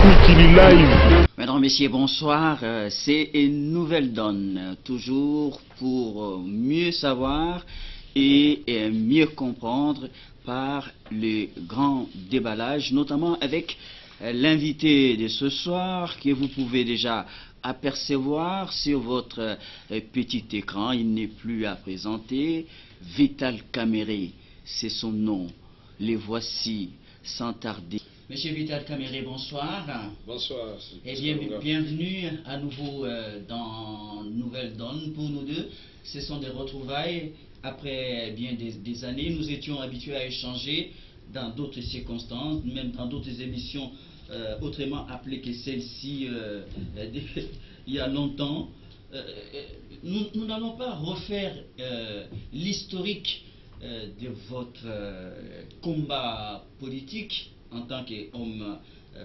Kouikini Live. Mesdames, Messieurs, bonsoir. C'est une nouvelle donne, toujours pour mieux savoir et mieux comprendre par le grand déballage, notamment avec l'invité de ce soir que vous pouvez déjà apercevoir sur votre petit écran. Il n'est plus à présenter. Vital Kamere, c'est son nom. Les voici sans tarder. Monsieur Vital Kamere, bonsoir. Bonsoir. Et bienvenue à nouveau dans Nouvelle Donne pour nous deux. Ce sont des retrouvailles après bien des années. Nous étions habitués à échanger dans d'autres circonstances, même dans d'autres émissions autrement appelées que celle-ci il y a longtemps. Nous n'allons pas refaire l'historique de votre combat politique en tant qu'homme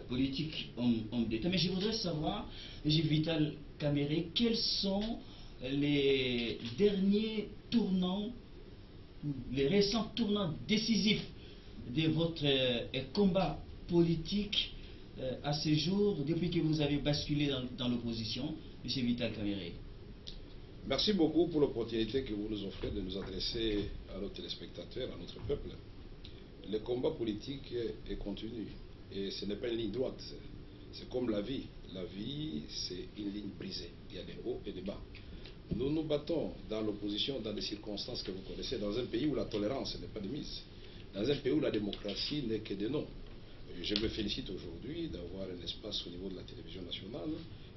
politique, homme d'État. Mais je voudrais savoir, M. Vital Kamere, quels sont les derniers tournants, les récents tournants décisifs de votre combat politique à ce jour, depuis que vous avez basculé dans l'opposition, M. Vital Kamere? Merci beaucoup pour l'opportunité que vous nous offrez de nous adresser à nos téléspectateurs, à notre peuple. Le combat politique est continu et ce n'est pas une ligne droite. C'est comme la vie. La vie, c'est une ligne brisée. Il y a des hauts et des bas. Nous nous battons dans l'opposition dans des circonstances que vous connaissez, dans un pays où la tolérance n'est pas de mise, dans un pays où la démocratie n'est que de nom. Je me félicite aujourd'hui d'avoir un espace au niveau de la télévision nationale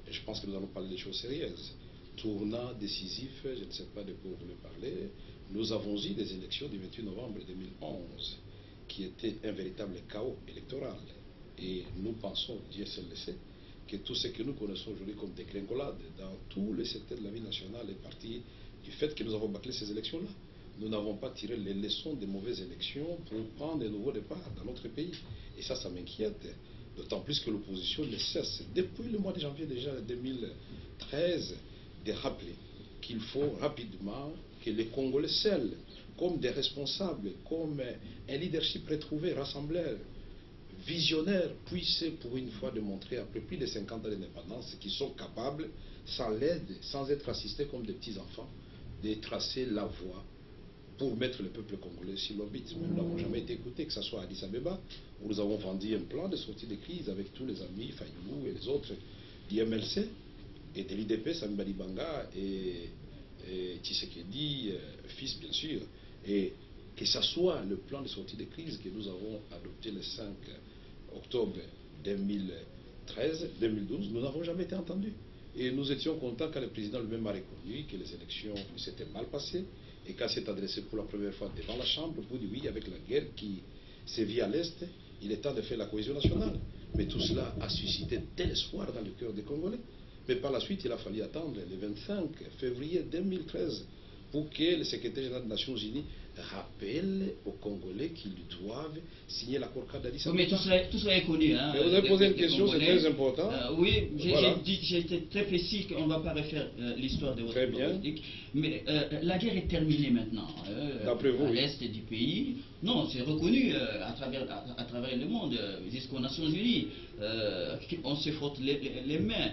et je pense que nous allons parler des choses sérieuses. Tournant décisif, je ne sais pas de quoi vous voulez parler, nous avons eu des élections du 28 novembre 2011 qui étaient un véritable chaos électoral. Et nous pensons, Dieu seul le sait, que tout ce que nous connaissons aujourd'hui comme dégringolade dans tous les secteurs de la vie nationale est parti du fait que nous avons bâclé ces élections-là. Nous n'avons pas tiré les leçons des mauvaises élections pour prendre un nouveau départ dans notre pays. Et ça m'inquiète. D'autant plus que l'opposition ne cesse, depuis le mois de janvier déjà 2013, de rappeler qu'il faut rapidement que les Congolais seuls, comme des responsables, comme un leadership retrouvé, rassembleur, visionnaire, puissent pour une fois démontrer, après plus de 50 ans d'indépendance, qu'ils sont capables, sans l'aide, sans être assistés comme des petits-enfants, de tracer la voie pour mettre le peuple congolais sur l'orbite. Mais nous n'avons jamais été écoutés, que ce soit à Addis Abeba, où nous avons vendu un plan de sortie de crise avec tous les amis, Fayou et les autres du MLC, et de l'IDP, Sambali Banga et Tshisekedi, fils bien sûr, et que ce soit le plan de sortie de crise que nous avons adopté le 5 octobre 2012, nous n'avons jamais été entendus. Et nous étions contents quand le président lui-même a reconnu que les élections s'étaient mal passées et quand s'est adressé pour la première fois devant la Chambre pour dire oui, avec la guerre qui sévit à l'Est, il est temps de faire la cohésion nationale. Mais tout cela a suscité tel espoir dans le cœur des Congolais. Mais par la suite, il a fallu attendre le 25 février 2013 pour que le secrétaire général des Nations Unies rappelle aux Congolais qu'ils doivent signer l'accord cadre d'Addis Abeba. Oui, mais tout cela est connu. Hein, mais vous avez posé une question, c'est très important. Oui, voilà. j'ai été très précis qu'on ne va pas refaire l'histoire de votre politique. Mais la guerre est terminée maintenant. D'après vous, à l'est du pays. Non, c'est reconnu à travers le monde, jusqu'aux Nations Unies. On se frotte les mains.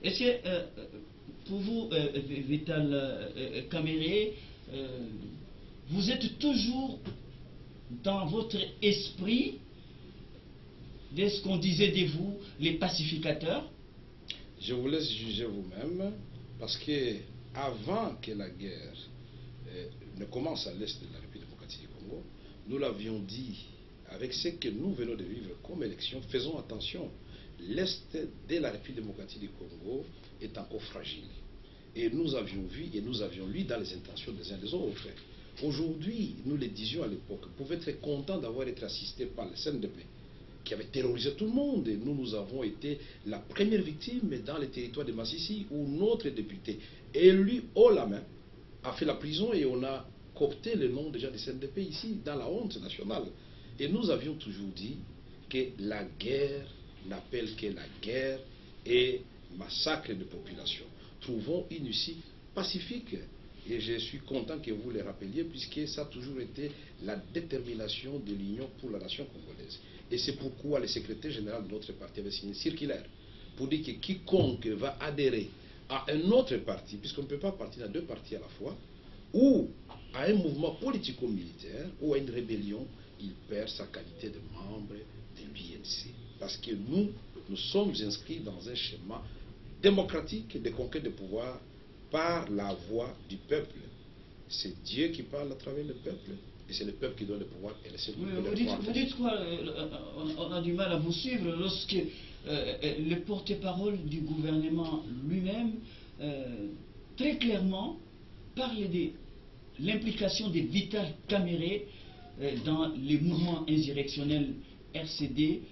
Est-ce que pour vous, Vital Kamere, vous êtes toujours dans votre esprit de ce qu'on disait de vous, les pacificateurs? Je vous laisse juger vous-même, parce que avant que la guerre ne commence à l'est de la République démocratique du Congo, nous l'avions dit, avec ce que nous venons de vivre comme élection, faisons attention, l'est de la République démocratique du Congo est encore fragile. Et nous avions vu et nous avions lu dans les intentions des uns des autres. Aujourd'hui, nous le disions à l'époque, pouvaient être contents d'avoir été assistés par le CNDP, qui avait terrorisé tout le monde. Et nous avons été la première victime dans les territoires de Massissi, où notre député, élu haut la main, a fait la prison et on a coopté le nom déjà du CNDP ici, dans la honte nationale. Et nous avions toujours dit que la guerre n'appelle que la guerre et massacre de population. Trouvons une issue pacifique Et je suis content que vous le rappeliez, puisque ça a toujours été la détermination de l'Union pour la nation congolaise. Et c'est pourquoi le secrétaire général de notre parti avait signé une circulaire pour dire que quiconque va adhérer à un autre parti, puisqu'on ne peut pas partir dans deux partis à la fois, ou à un mouvement politico-militaire, ou à une rébellion, il perd sa qualité de membre de l'UNC. Parce que nous sommes inscrits dans un schéma démocratique de conquête de pouvoir par la voix du peuple. C'est Dieu qui parle à travers le peuple, et c'est le peuple qui donne le pouvoir, et c'est Oui, vous dites quoi? On a du mal à vous suivre lorsque le porte-parole du gouvernement lui-même très clairement parle de l'implication des Vital Kamerhe dans les mouvements insurrectionnels RCD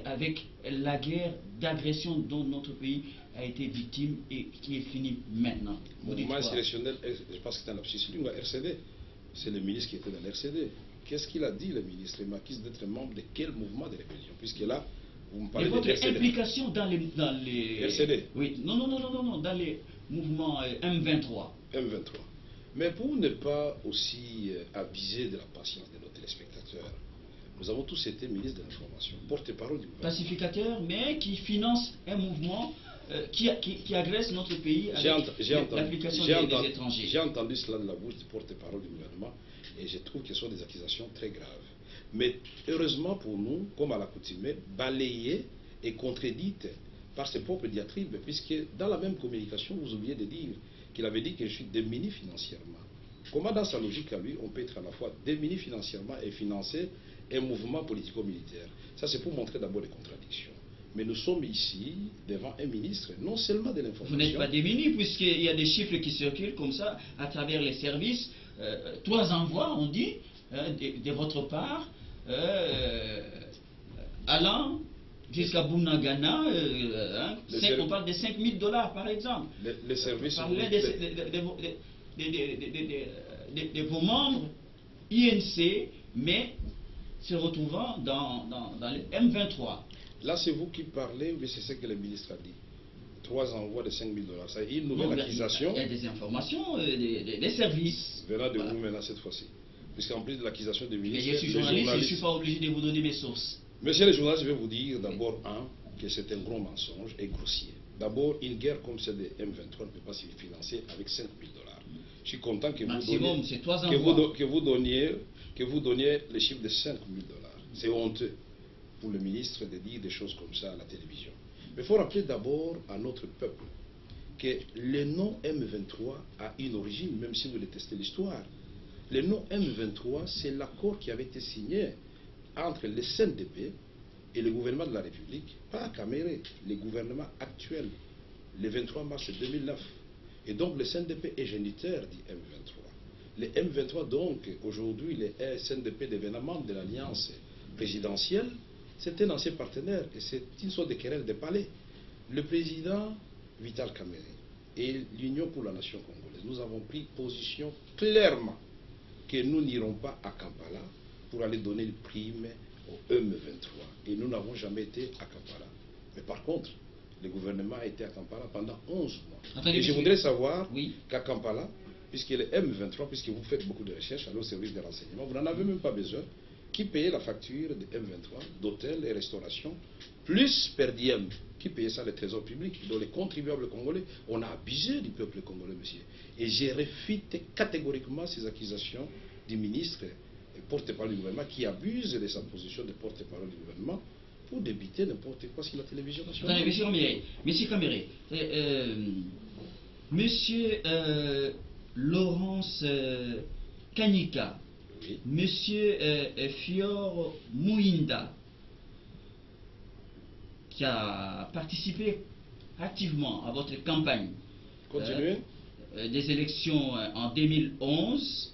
avec la guerre d'agression dont notre pays a été victime et qui est finie maintenant. Mouvement insurrectionnel, je pense que c'est un lapsus lingue, RCD. C'est le ministre qui était dans l'RCD. Qu'est-ce qu'il a dit, le ministre? Il m'accuse d'être membre de quel mouvement de rébellion? Puisque là, vous me parlez de votre implication dans les RCD. Oui, non, dans les mouvements M23. M23. Mais pour ne pas aussi abuser de la patience de nos téléspectateurs, nous avons tous été ministres de l'information, porte-parole du gouvernement. Pacificateur, mais qui finance un mouvement qui agresse notre pays avec l'application des étrangers. J'ai entendu cela de la bouche du porte-parole du gouvernement et je trouve que ce sont des accusations très graves. Mais heureusement pour nous, comme à l'accoutumée, balayées et contredites par ses propres diatribes, puisque dans la même communication, vous oubliez de dire qu'il avait dit que je suis démuni financièrement. Comment dans sa logique à lui, on peut être à la fois démuni financièrement et financer un mouvement politico-militaire? Ça, c'est pour montrer d'abord les contradictions. Mais nous sommes ici devant un ministre, non seulement de l'information. Vous n'êtes pas démuni, puisqu'il y a des chiffres qui circulent comme ça à travers les services. 3 envois, on dit, de votre part, allant jusqu'à Bunagana, on parle de 5 000 $ par exemple. Les services. On parlait de vos membres INC, mais se retrouvant dans le M23. Là, c'est vous qui parlez, mais c'est ce que le ministre a dit. 3 envois de 5 000 $. C'est une nouvelle accusation. Il y a des informations des services. Venant de vous maintenant cette fois-ci. Puisqu'en plus de l'accusation du ministre. Mais je suis journaliste, je ne suis pas obligé de vous donner mes sources. Monsieur le journaliste, je vais vous dire d'abord, que c'est un gros mensonge et grossier. D'abord, une guerre comme celle de M23 ne peut pas se financer avec 5 000 $. Je suis content que vous donniez le chiffre de 5 000 $. C'est honteux pour le ministre de dire des choses comme ça à la télévision. Mais il faut rappeler d'abord à notre peuple que le nom M23 a une origine, même si vous détestez l'histoire. Le nom M23, c'est l'accord qui avait été signé entre le CNDP et le gouvernement de la République, pas Kamerhe, le gouvernement actuel, le 23 mars 2009. Et donc le CNDP est géniteur du M23. Le M23, donc, aujourd'hui, le CNDP devenant membre de l'alliance présidentielle, c'est un ancien partenaire et c'est une sorte de querelle de palais. Le président Vital Kamerhe et l'Union pour la nation congolaise, nous avons pris position clairement que nous n'irons pas à Kampala pour aller donner le prime au M23. Et nous n'avons jamais été à Kampala. Mais par contre, le gouvernement a été à Kampala pendant 11 mois. Attendez, et je voudrais savoir oui, qu'à Kampala, puisque le M23, puisque vous faites beaucoup de recherches à nos services de renseignement, vous n'en avez même pas besoin. Qui payait la facture de M23, d'hôtel et restauration, plus per diem? Qui payait ça? Le trésor public, dont les contribuables congolais. On a abusé du peuple congolais, monsieur. Et j'ai réfuté catégoriquement ces accusations du ministre et porte-parole du gouvernement qui abuse de sa position de porte-parole du gouvernement pour débiter n'importe quoi sur la télévision nationale. Attendez, monsieur Kamerhe, monsieur Laurence Kanyika, Oui. monsieur Fior Mouinda, qui a participé activement à votre campagne des élections en 2011,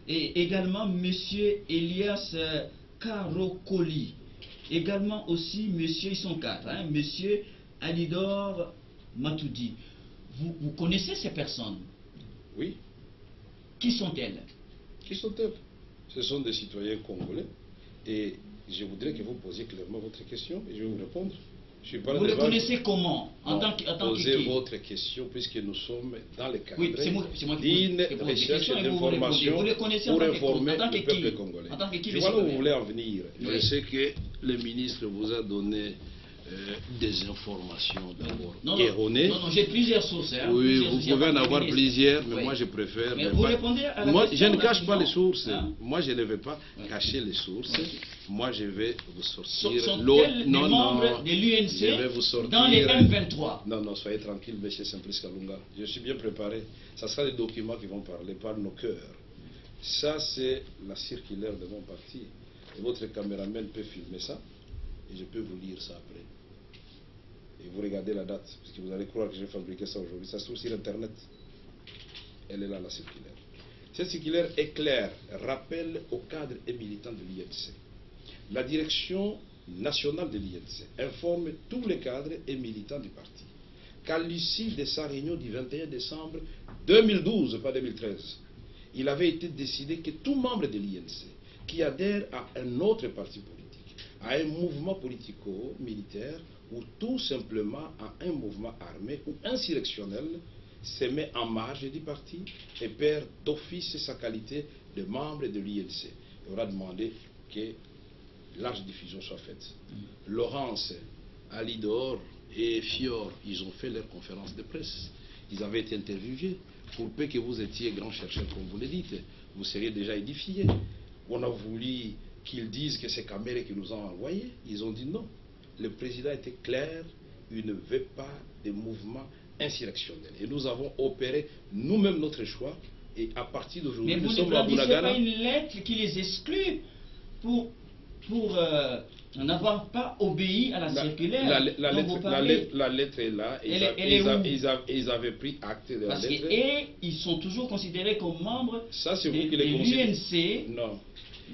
et également monsieur Elias Karokoli, également aussi monsieur, ils sont 4, monsieur Alidor Matoudi. Vous connaissez ces personnes? Oui. Qui sont-elles? Qui sont-elles? Ce sont des citoyens congolais et je voudrais que vous posiez clairement votre question et je vais vous répondre. Je suis pas là Vous le devant. connaissez comment en tant que Posez votre question, puisque nous sommes dans le cadre oui, c'est moi qui d'une pose des recherche questions et d'information vous le connaissez pour en tant que informer en tant que le peuple qui? congolais. En tant que qui, Je monsieur vois là où Gobert? vous voulez en venir. Oui. Je sais que le ministre vous a donné des informations d'abord erronées. Non, j'ai plusieurs sources. Hein, Oui, plusieurs vous sources. pouvez en avoir ministre. plusieurs, mais Oui. moi je préfère. Mais vous répondez à la moi, question, je ne la cache pas les question. sources. Hein? Moi, je ne vais pas cacher les sources. Moi, je vais vous sortir Sont-elles des membres de l'UNC dans les M23? Non, soyez tranquille, monsieur Simplice Kalunga. Je suis bien préparé. Ça sera des documents qui vont parler par nos cœurs. Ça, c'est la circulaire de mon parti. Et votre caméraman peut filmer ça. Et je peux vous lire ça après. Et vous regardez la date, parce que vous allez croire que j'ai fabriqué ça aujourd'hui. Ça se trouve sur Internet. Elle est là, la circulaire. Cette circulaire est claire, rappelle aux cadres et militants de l'INC. La direction nationale de l'INC informe tous les cadres et militants du parti qu'à l'issue de sa réunion du 21 décembre 2012, pas 2013, il avait été décidé que tout membre de l'INC qui adhère à un autre parti politique, à un mouvement politico-militaire ou tout simplement à un mouvement armé ou insurrectionnel se met en marge du parti et perd d'office sa qualité de membre de l'INC. Il aura demandé que large diffusion soit faite. Laurence, Alidor et Fior, ils ont fait leur conférence de presse. Ils avaient été interviewés. Pour peu que vous étiez grand chercheur, comme vous le dites, vous seriez déjà édifié. On a voulu qu'ils disent que c'est Kamere qui nous a envoyés. Ils ont dit non. Le président était clair, il ne veut pas de mouvement insurrectionnel. Et nous avons opéré nous-mêmes notre choix. Et à partir d'aujourd'hui, nous sommes à Bunagana. Mais vous ne pas une lettre qui les exclut pour n'avoir pas obéi à la circulaire. La lettre est là. Ils avaient pris acte de la lettre. Et ils sont toujours considérés comme membres de l'UNC. Non.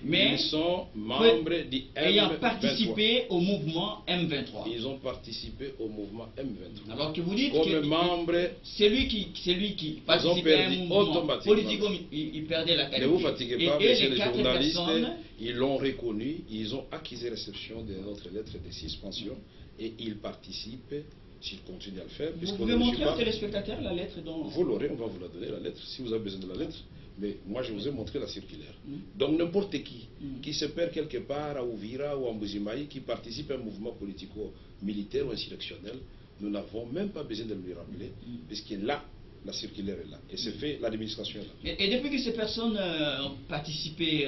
Mais ils sont membres du M23. Ayant participé au mouvement M23. Ils ont participé au mouvement M23. Alors que vous dites comme que membre, celui qui participait à un mouvement politique, il perdait la qualité. Ne vous fatiguez pas, monsieur les journalistes, personnes, ils l'ont reconnu, ils ont accusé réception de notre lettre de suspension et ils participent, s'ils continuent à le faire. Vous pouvez montrer aux téléspectateurs la lettre dont... Vous l'aurez, on va vous la donner, la lettre, si vous avez besoin de la lettre. Mais moi, je vous ai montré la circulaire. Donc, n'importe qui se perd quelque part à Ouvira ou à Mbujimaï, qui participe à un mouvement politico-militaire ou insurrectionnel, nous n'avons même pas besoin de lui rappeler, puisque là, la circulaire est là. Et c'est fait, l'administration est là. Et depuis que ces personnes ont participé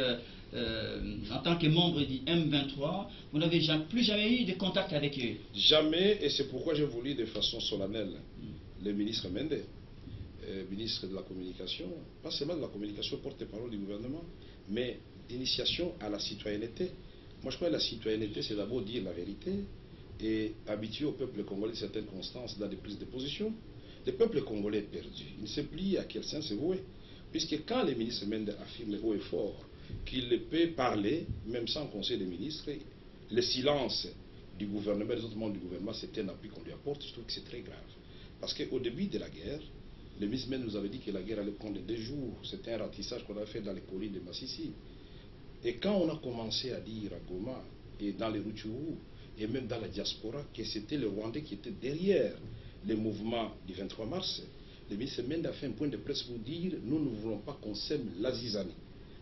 en tant que membres du M23, vous n'avez plus jamais eu de contact avec eux? Jamais, et c'est pourquoi j'ai voulu de façon solennelle le ministre Mende, ministre de la communication, pas seulement de la communication, porte-parole du gouvernement, mais d'initiation à la citoyenneté. Moi je crois que la citoyenneté, c'est d'abord dire la vérité et habituer au peuple congolais certaines constances dans des prises de position. Le peuple congolais est perdu, il ne sait plus à quel sens se vouer, puisque quand le ministre Mende affirme haut et fort qu'il peut parler, même sans conseil des ministres, le silence du gouvernement, des autres membres du gouvernement, c'est un appui qu'on lui apporte. Je trouve que c'est très grave. Parce qu'au début de la guerre, le ministre Mende nous avait dit que la guerre allait prendre 2 jours. C'était un ratissage qu'on avait fait dans les collines de Massissi. Et quand on a commencé à dire à Goma et dans les Rutshuru et même dans la diaspora que c'était le Rwandais qui était derrière le mouvement du 23 mars, le ministre Mende a fait un point de presse pour dire nous ne voulons pas qu'on sème la zizanie.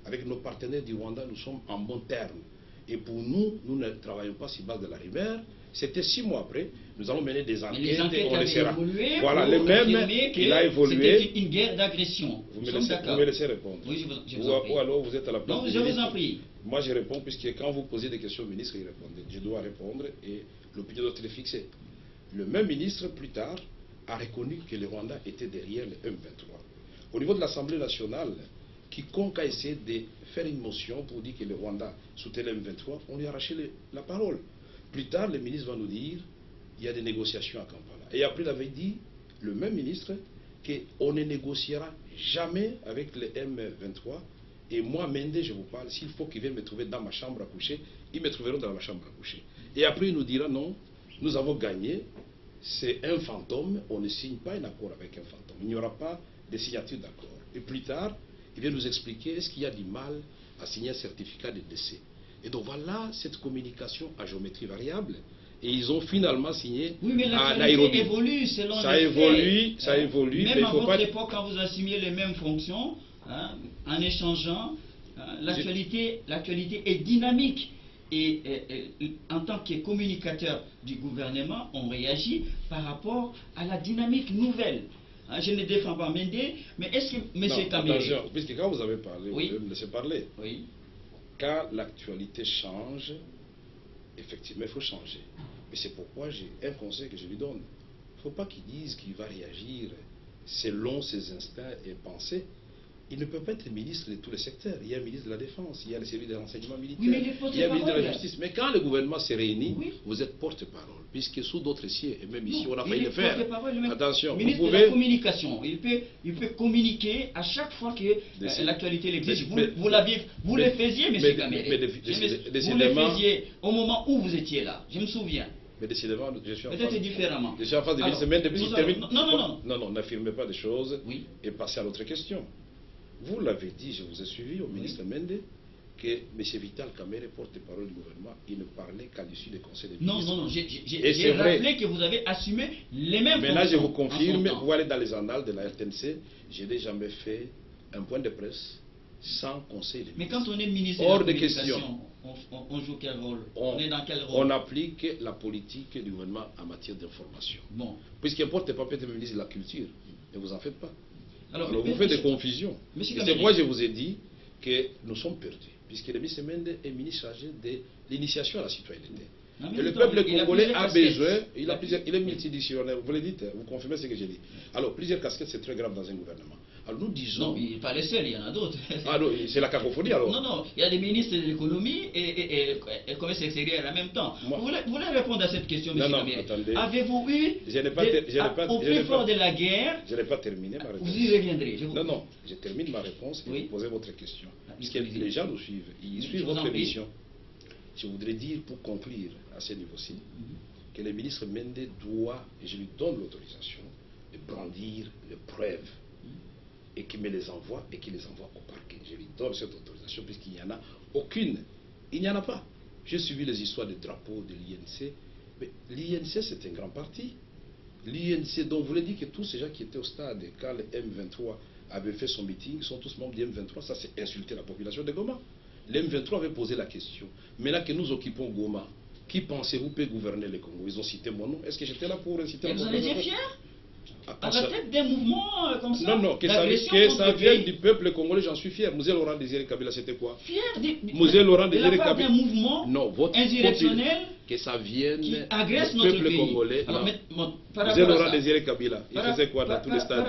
Avec nos partenaires du Rwanda, nous sommes en bon terme. Et pour nous, nous ne travaillons pas sur base de la rumeur. C'était 6 mois après, nous allons mener des enquêtes et on essaiera. Voilà, le même, il a évolué. C'était une guerre d'agression. Vous me laissez répondre. Oui, je vous en prie. Ou alors vous êtes à la place non, du je ministre. vous en prie. Moi je réponds, puisque quand vous posez des questions au ministre, il répond. Je dois répondre et l'opinion doit être fixée. Le même ministre, plus tard, a reconnu que le Rwanda était derrière le M23. Au niveau de l'Assemblée nationale, quiconque a essayé de faire une motion pour dire que le Rwanda soutient le M23, on lui a arraché la parole. Plus tard, le ministre va nous dire il y a des négociations à Kampala. Et après, il avait dit, le même ministre, qu'on ne négociera jamais avec le M23. Et moi, Mende, je vous parle, s'il faut qu'il vienne me trouver dans ma chambre à coucher, ils me trouveront dans ma chambre à coucher. Et après, il nous dira non, nous avons gagné, c'est un fantôme, on ne signe pas un accord avec un fantôme. Il n'y aura pas de signature d'accord. Et plus tard, il vient nous expliquer est-ce qu'il y a du mal à signer un certificat de décès. Et donc voilà cette communication à géométrie variable. et ils ont finalement signé oui, mais à l'actualité Nairobi. évolue selon Ça les évolue, faits. ça évolue, Même mais il à faut votre pas... époque, quand vous assumiez les mêmes fonctions, hein, en échangeant, l'actualité est dynamique. Et en tant que communicateur du gouvernement, on réagit par rapport à la dynamique nouvelle. Hein, je ne défends pas Mendé, mais est-ce que M. Kamere... Attention, puisque quand vous avez parlé, oui. vous devez me laisser parler. Oui. Quand l'actualité change, effectivement, il faut changer. Et c'est pourquoi j'ai un conseil que je lui donne. Il ne faut pas qu'il dise qu'il va réagir selon ses instincts et pensées. Il ne peut pas être ministre de tous les secteurs. Il y a un ministre de la Défense, il y a le service de renseignement militaire, oui, il y a un ministre de la Justice. Mais quand le gouvernement s'est réuni, oui, vous êtes porte-parole, puisque sous d'autres cieux, et même ici, on a failli le faire. Attention, le ministre de la Communication, il peut communiquer à chaque fois que l'actualité l'exige. Vous le faisiez, M. Kamere. Vous le faisiez au moment où vous étiez là. Je me souviens. Mais décidément, je suis en peut-être différemment. Je suis en face de semaine depuis qu'il termine. Non, n'affirmez pas des choses et passez à l'autre question. Vous l'avez dit, je vous ai suivi au ministre Mende, que M. Vital Kamere, porte-parole du gouvernement, il ne parlait qu'à l'issue des conseils des ministres. Non, j'ai rappelé que vous avez assumé les mêmes fonctions. Maintenant, je vous confirme, vous allez dans les annales de la RTNC, je n'ai jamais fait un point de presse sans conseil des ministres. Mais quand on est ministre hors de la question, on joue quel rôle? On est dans quel rôle? On applique la politique du gouvernement en matière d'information. Bon. Puisqu'un porte-parole peut être ministre de la Culture, ne vous en faites pas. Alors vous faites des confusions. C'est pourquoi je vous ai dit que nous sommes perdus, puisque le ministre Mende est ministre chargé de l'initiation à la citoyenneté. Et le peuple congolais a besoin, il est multidictionnaire, vous le dites, vous confirmez ce que j'ai dit. Alors, plusieurs casquettes, c'est très grave dans un gouvernement. Alors nous disons... Non, il n'est pas le seul, il y en a d'autres. Ah non, c'est la cacophonie alors. Non, il y a des ministres de l'économie et commerce extérieur en même temps. Vous voulez répondre à cette question, M. Kamere? Attendez. Avez-vous eu, au plus fort de la guerre... Je n'ai pas terminé ma réponse. Vous y reviendrez. Non, je termine ma réponse et vous posez votre question. Puisque les gens nous suivent, ils suivent votre émission. Je voudrais dire, pour conclure à ce niveau-ci, que le ministre Mende doit, et je lui donne l'autorisation, de brandir les preuves et qu'il me les envoie et qu'il les envoie au parquet. Je lui donne cette autorisation puisqu'il n'y en a aucune. Il n'y en a pas. J'ai suivi les histoires des drapeaux de l'INC, mais l'INC c'est un grand parti. L'INC, dont vous voulez dire que tous ces gens qui étaient au stade quand le M23 avait fait son meeting sont tous membres du M23, ça c'est insulter la population de Goma. Le M23 avait posé la question. Mais là que nous occupons Goma, qui pensez-vous peut gouverner le Congo? Ils ont cité mon nom. Est-ce que j'étais là pour citer mon nom? Vous en étiez fier? À la tête d'un mouvement comme ça? Non, que ça vienne du peuple congolais, j'en suis fier. Moussé Laurent Désiré Kabila, c'était quoi? Fier Moussé Laurent Désiré Kabila. D'un mouvement insurrectionnel que ça vienne qui agresse du notre peuple pays. congolais. Moussé Laurent Désiré Kabila, il faisait quoi dans tous les stades?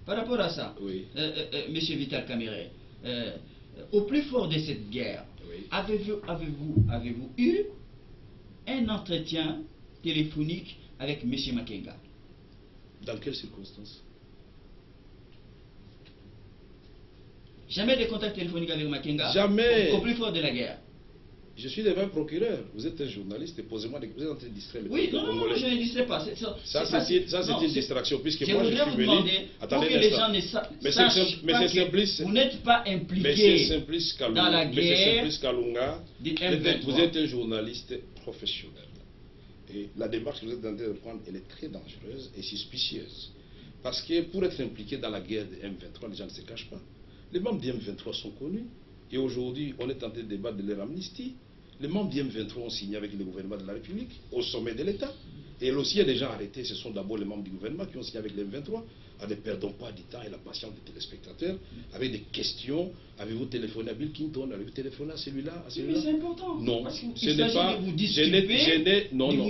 Par rapport à ça, oui. Monsieur Vital Kamere, au plus fort de cette guerre, oui, avez-vous eu un entretien téléphonique avec M. Makenga? Dans quelles circonstances? Jamais de contact téléphonique avec Makenga? Jamais. Au plus fort de la guerre? Je suis devant un procureur. Vous êtes un journaliste et posez-moi des... Vous êtes en train de distraire le peuple congolais. Non, je ne distrais pas. Ça, c'est une distraction. Puisque moi, je suis venu... Attendez, pour que les gens ne sachent pas que vous n'êtes pas impliqué dans la guerre. M. Kalunga, vous êtes un journaliste professionnel. Et la démarche que vous êtes en train de prendre, elle est très dangereuse et suspicieuse. Parce que pour être impliqué dans la guerre de M23, les gens ne se cachent pas. Les membres du M23 sont connus. Et aujourd'hui, on est en train de débattre de leur amnistie. Les membres du M23 ont signé avec le gouvernement de la République, au sommet de l'État. Et aussi, il y a des gens arrêtés, ce sont d'abord les membres du gouvernement qui ont signé avec le M23. Ne perdons pas du temps et la patience des téléspectateurs avec des questions. Avez-vous téléphoné à Bill Clinton? Avez-vous téléphoné à celui-là? Mais c'est important. Non, ce n'est pas.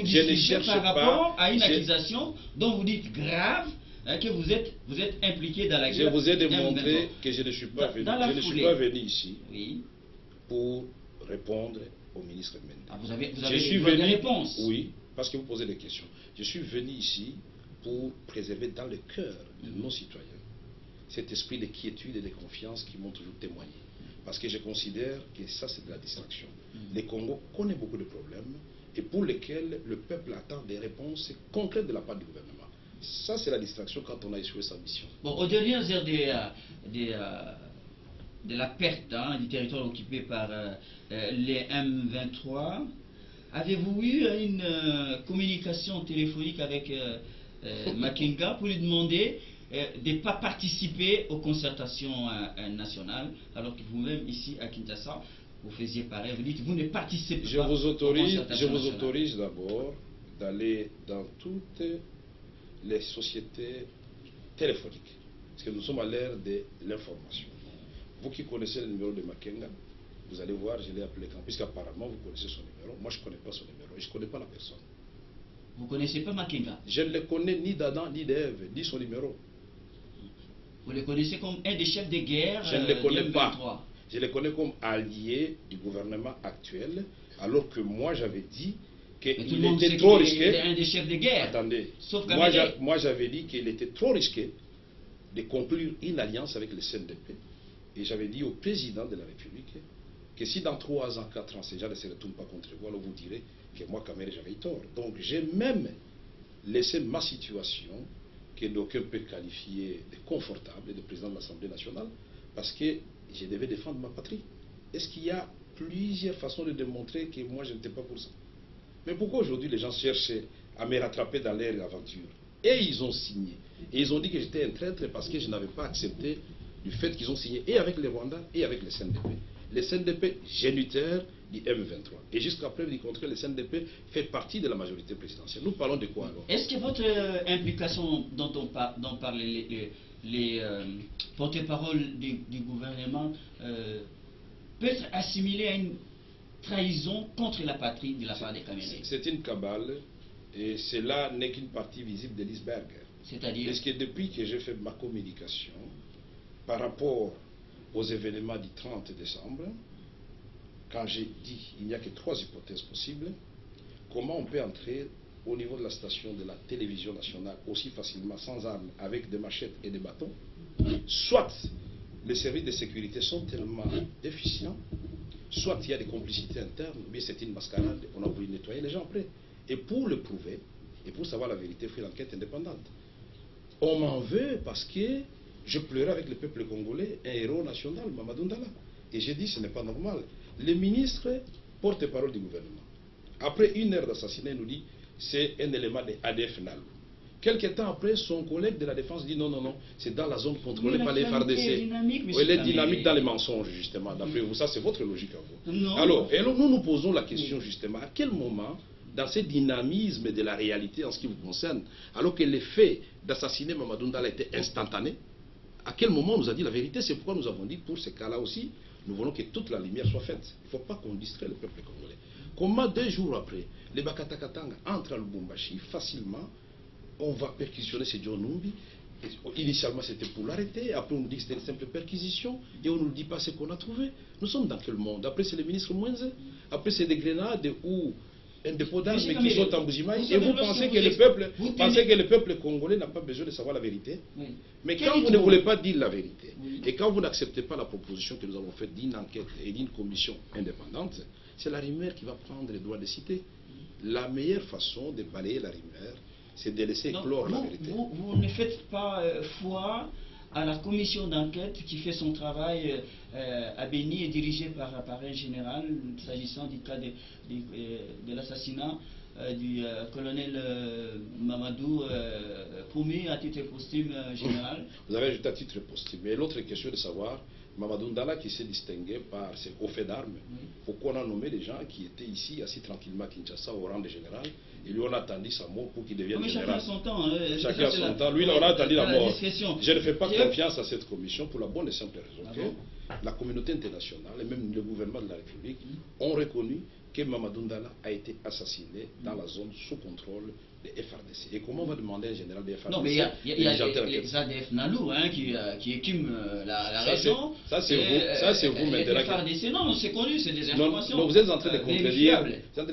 Je ne cherche pas. Par rapport à une accusation dont vous dites grave, que vous êtes impliqué dans la guerre. Je vous ai démontré que je ne suis pas venu ici pour répondre au ministre Mende. Vous avez des réponses? Oui, parce que vous posez des questions. Je suis venu ici pour préserver dans le cœur de nos citoyens cet esprit de quiétude et de confiance qui m'ont toujours témoigné. Parce que je considère que ça, c'est de la distraction. Le Congo connaît beaucoup de problèmes et pour lesquels le peuple attend des réponses concrètes de la part du gouvernement. Ça, c'est la distraction quand on a échoué sa mission. Bon, aux dernières heures de la perte du territoire occupé par les M23, Avez-vous eu une communication téléphonique avec Makenga pour lui demander de ne pas participer aux concertations nationales, alors que vous-même, ici à Kinshasa, vous faisiez pareil, vous dites que vous ne participez pas aux concertations nationales. Je vous autorise d'abord d'aller dans toutes les sociétés téléphoniques, parce que nous sommes à l'ère de l'information. Vous qui connaissez le numéro de Makenga, vous allez voir, je l'ai appelé quand, puisqu'apparemment vous connaissez son numéro. Moi, je ne connais pas son numéro et je ne connais pas la personne. Vous ne connaissez pas Makenga? Je ne le connais ni d'Adam, ni d'Ève, ni son numéro. Vous le connaissez comme un des chefs de guerre? Je ne le connais pas. Je le connais comme allié du gouvernement actuel, alors que moi j'avais dit qu'il était trop risqué. Il est un des chefs de guerre. Attendez, sauf moi j'avais dit qu'il était trop risqué de conclure une alliance avec le CNDP. Et j'avais dit au président de la République que si dans 3 ans, 4 ans, ces gens ne se retournent pas contre vous, alors vous direz que moi, Kamere, j'avais eu tort. Donc j'ai même laissé ma situation, que d'aucuns peuvent qualifier de confortable, de président de l'Assemblée nationale, parce que je devais défendre ma patrie. Est-ce qu'il y a plusieurs façons de démontrer que moi, je n'étais pas pour ça? Mais pourquoi aujourd'hui les gens cherchent à me rattraper dans leur aventure? Et ils ont signé. Et ils ont dit que j'étais un traître parce que je n'avais pas accepté du fait qu'ils ont signé et avec les Rwandais et avec les CNDP. Les CNDP géniteurs du M23. Et jusqu'à preuve du contraire, le CNDP fait partie de la majorité présidentielle. Nous parlons de quoi alors? Est-ce que votre implication dont parlent les porte-parole du gouvernement peut être assimilée à une trahison contre la patrie de la part des Camerounais? C'est une cabale et cela n'est qu'une partie visible de l'iceberg. C'est-à-dire? Parce que depuis que j'ai fait ma communication par rapport aux événements du 30 décembre, quand j'ai dit il n'y a que 3 hypothèses possibles, comment on peut entrer au niveau de la station de la télévision nationale aussi facilement sans armes, avec des machettes et des bâtons, soit les services de sécurité sont tellement déficients, soit il y a des complicités internes, ou bien c'est une mascarade, on a voulu nettoyer les gens après. Et pour le prouver, et pour savoir la vérité, il faut une enquête indépendante. On m'en veut parce que je pleurais avec le peuple congolais, un héros national, Mamadou Ndala. Et j'ai dit ce n'est pas normal. Le ministre, porte-parole du gouvernement, après 1 heure d'assassinat, nous dit c'est un élément de ADF NALU. Quelque temps après, son collègue de la défense dit non, non, non, c'est dans la zone contrôlée par les FARDC. Elle est dynamique dans les mensonges, justement. D'après vous, ça c'est votre logique à vous. Non. Alors, nous nous posons la question, justement, à quel moment, dans ce dynamisme de la réalité en ce qui vous concerne, alors que l'effet d'assassiner Mamadou Ndala était instantané, à quel moment on nous a dit la vérité? C'est pourquoi nous avons dit, pour ces cas-là aussi, nous voulons que toute la lumière soit faite. Il ne faut pas qu'on distrait le peuple congolais. Comment 2 jours après, les Bakatakatanga entrent à Lubumbashi facilement, on va perquisitionner ce John Numbi. Initialement c'était pour l'arrêter, après on nous dit que c'était une simple perquisition, et on ne nous dit pas ce qu'on a trouvé. Nous sommes dans quel monde? Après c'est le ministre Mwenze, après c'est des grenades ou un dépôt d'armes qui sont en Bougimaï, et vous pensez que le peuple congolais n'a pas besoin de savoir la vérité? Oui. Mais quand vous ne voulez pas dire la vérité, et quand vous n'acceptez pas la proposition que nous avons faite d'une enquête et d'une commission indépendante, c'est la rumeur qui va prendre les droits de cité. La meilleure façon de balayer la rumeur, c'est de laisser éclore la vérité. Vous ne faites pas foi à la commission d'enquête qui fait son travail à Béni et dirigée par un général, s'agissant du cas de l'assassinat du colonel Mamadou, promis à titre posthume général. Vous avez ajouté à titre posthume. Mais l'autre question est de savoir, Mamadou Ndala qui s'est distingué par ses hauts faits d'armes, pourquoi on a nommé des gens qui étaient ici, assis tranquillement à Kinshasa, au rang de général, et lui on a attendu sa mort pour qu'il devienne général. Chacun a son temps. Chacun a son temps. Lui, on a attendu la mort. Je ne fais pas confiance à cette commission pour la bonne et simple raison que la communauté internationale et même le gouvernement de la République ont reconnu que Mamadou Ndala a été assassiné dans la zone sous contrôle des FRDC. Et comment on va demander à un général des FRDC? Non, mais il y a les ADF Nalou qui écument la région. Ça, c'est vous maintenant. Les FRDC, non, c'est connu, c'est des informations. Non, vous êtes en train de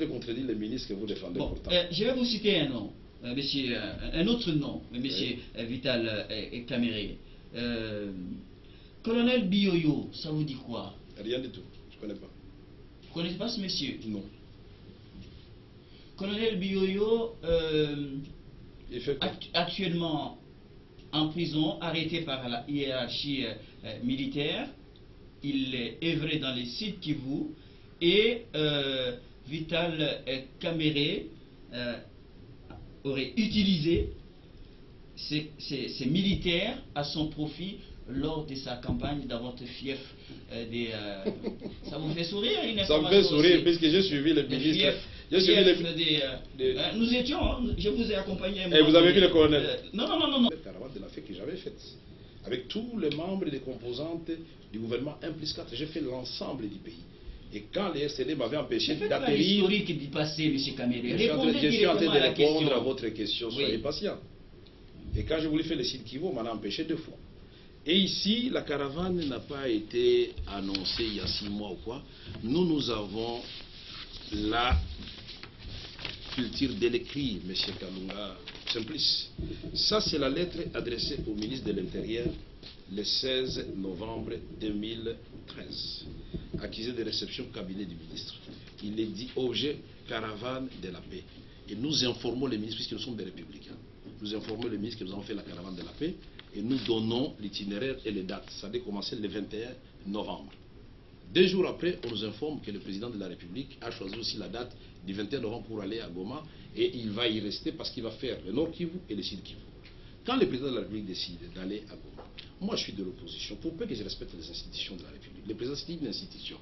contredire les ministres que vous défendez pourtant. Je vais vous citer un nom, monsieur, un autre nom, monsieur Vital Kamere. Colonel Bioyo, ça vous dit quoi? Rien du tout, je ne connais pas. Vous ne connaissez pas ce monsieur? Non. Colonel Bioyo, actuellement en prison, arrêté par la hiérarchie militaire, il est œuvré dans les sites Kivu et Vital Kamerhe aurait utilisé ces militaires à son profit lors de sa campagne dans votre fief. Ça vous fait sourire? Ça me fait sourire puisque j'ai suivi les ministres. Nous étions, je vous ai accompagné. Et vous avez vu le colonel? Non. La caravane de la fête que j'avais faite, avec tous les membres et les composantes du gouvernement 1+4, j'ai fait l'ensemble du pays. Et quand les RCD m'avaient empêché d'atterrir... l'historique du passé, M. Kamerhe. Je suis en train de répondre à votre question, oui. Soyez patient. Et quand je voulais faire le site Kivu, on m'en a empêché 2 fois. Et ici, la caravane n'a pas été annoncée il y a 6 mois ou quoi. Nous avons la culture de l'écrit, M. Kalunga Simplice. Ça, c'est la lettre adressée au ministre de l'Intérieur le 16 novembre 2013, accusé de réception cabinet du ministre. Il est dit objet caravane de la paix. Et nous informons les ministres, puisque nous sommes des républicains, nous informons les ministres que nous avons fait la caravane de la paix et nous donnons l'itinéraire et les dates. Ça a commencé le 21 novembre. 2 jours après, on nous informe que le président de la République a choisi aussi la date du 21 novembre pour aller à Goma et il va y rester parce qu'il va faire le Nord Kivu et le Sud Kivu. Quand le président de la République décide d'aller à Goma, moi je suis de l'opposition, pour peu que je respecte les institutions de la République. Le président c'est une institution.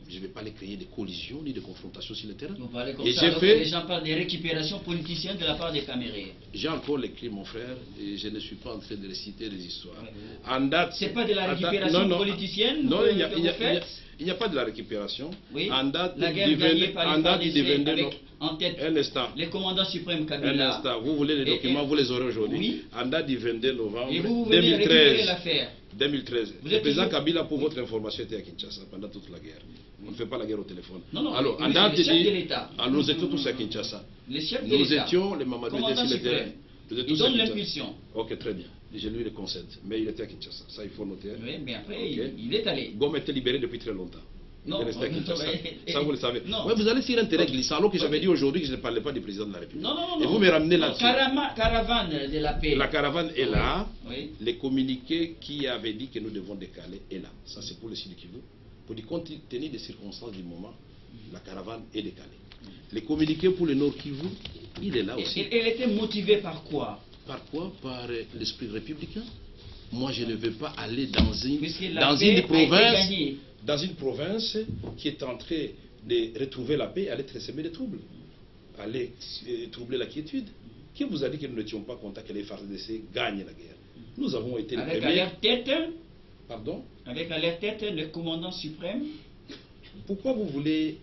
Je ne vais pas les créer de collisions ni de confrontations sur le terrain. Vous parlez comme ça, alors que les gens parlent des récupérations politiciennes de la part des Kamerhe. J'ai encore l'écrit, mon frère, et je ne suis pas en train de réciter des histoires. En date, c'est pas de la récupération politicienne non, que il vous faites? Il n'y a pas de la récupération. Oui. En date, la guerre gagnée par les FARDC avec en tête un instant. les commandants suprêmes Kabila. Un instant. Vous voulez les documents, vous les aurez aujourd'hui. Oui. En date du 22 novembre et vous venez 2013. récupérer l'affaire. 2013. Le président Kabila, pour votre information, était à Kinshasa pendant toute la guerre. On ne fait pas la guerre au téléphone. Non, alors, en date, nous étions tous à Kinshasa. Nous étions, les Mamadou étaient sur le terrain. Il donne l'impulsion. Ok, très bien. Je lui le concède. Mais il était à Kinshasa. Ça, il faut noter. Oui, mais après, il est allé. Goma était libéré depuis très longtemps. Non, il restait à Kinshasa. Ça, vous le savez. Non. Ouais, vous allez sur un terrain glissant, alors que j'avais dit aujourd'hui que je ne parlais pas du président de la République. Non. Et vous me ramenez là-dessus. Caravane de la paix. La caravane est là. Oui. Les communiqués qui avaient dit que nous devons décaler est là. Ça, c'est pour le Sud Kivu. Pour dire, compte tenu des circonstances du moment, la caravane est décalée. Les communiqués pour le Nord Kivu, il est là aussi. Elle était motivée par quoi? Par quoi? Par l'esprit républicain. Moi, je ne veux pas aller dans une province qui est en train de retrouver la paix et aller semer des troubles, aller troubler la quiétude. Qui vous a dit que nous n'étions pas contents que les FARDC gagnent la guerre? Nous avons été les premiers. Avec à leur tête, pardon? Avec à leur tête le commandant suprême. Pourquoi vous voulez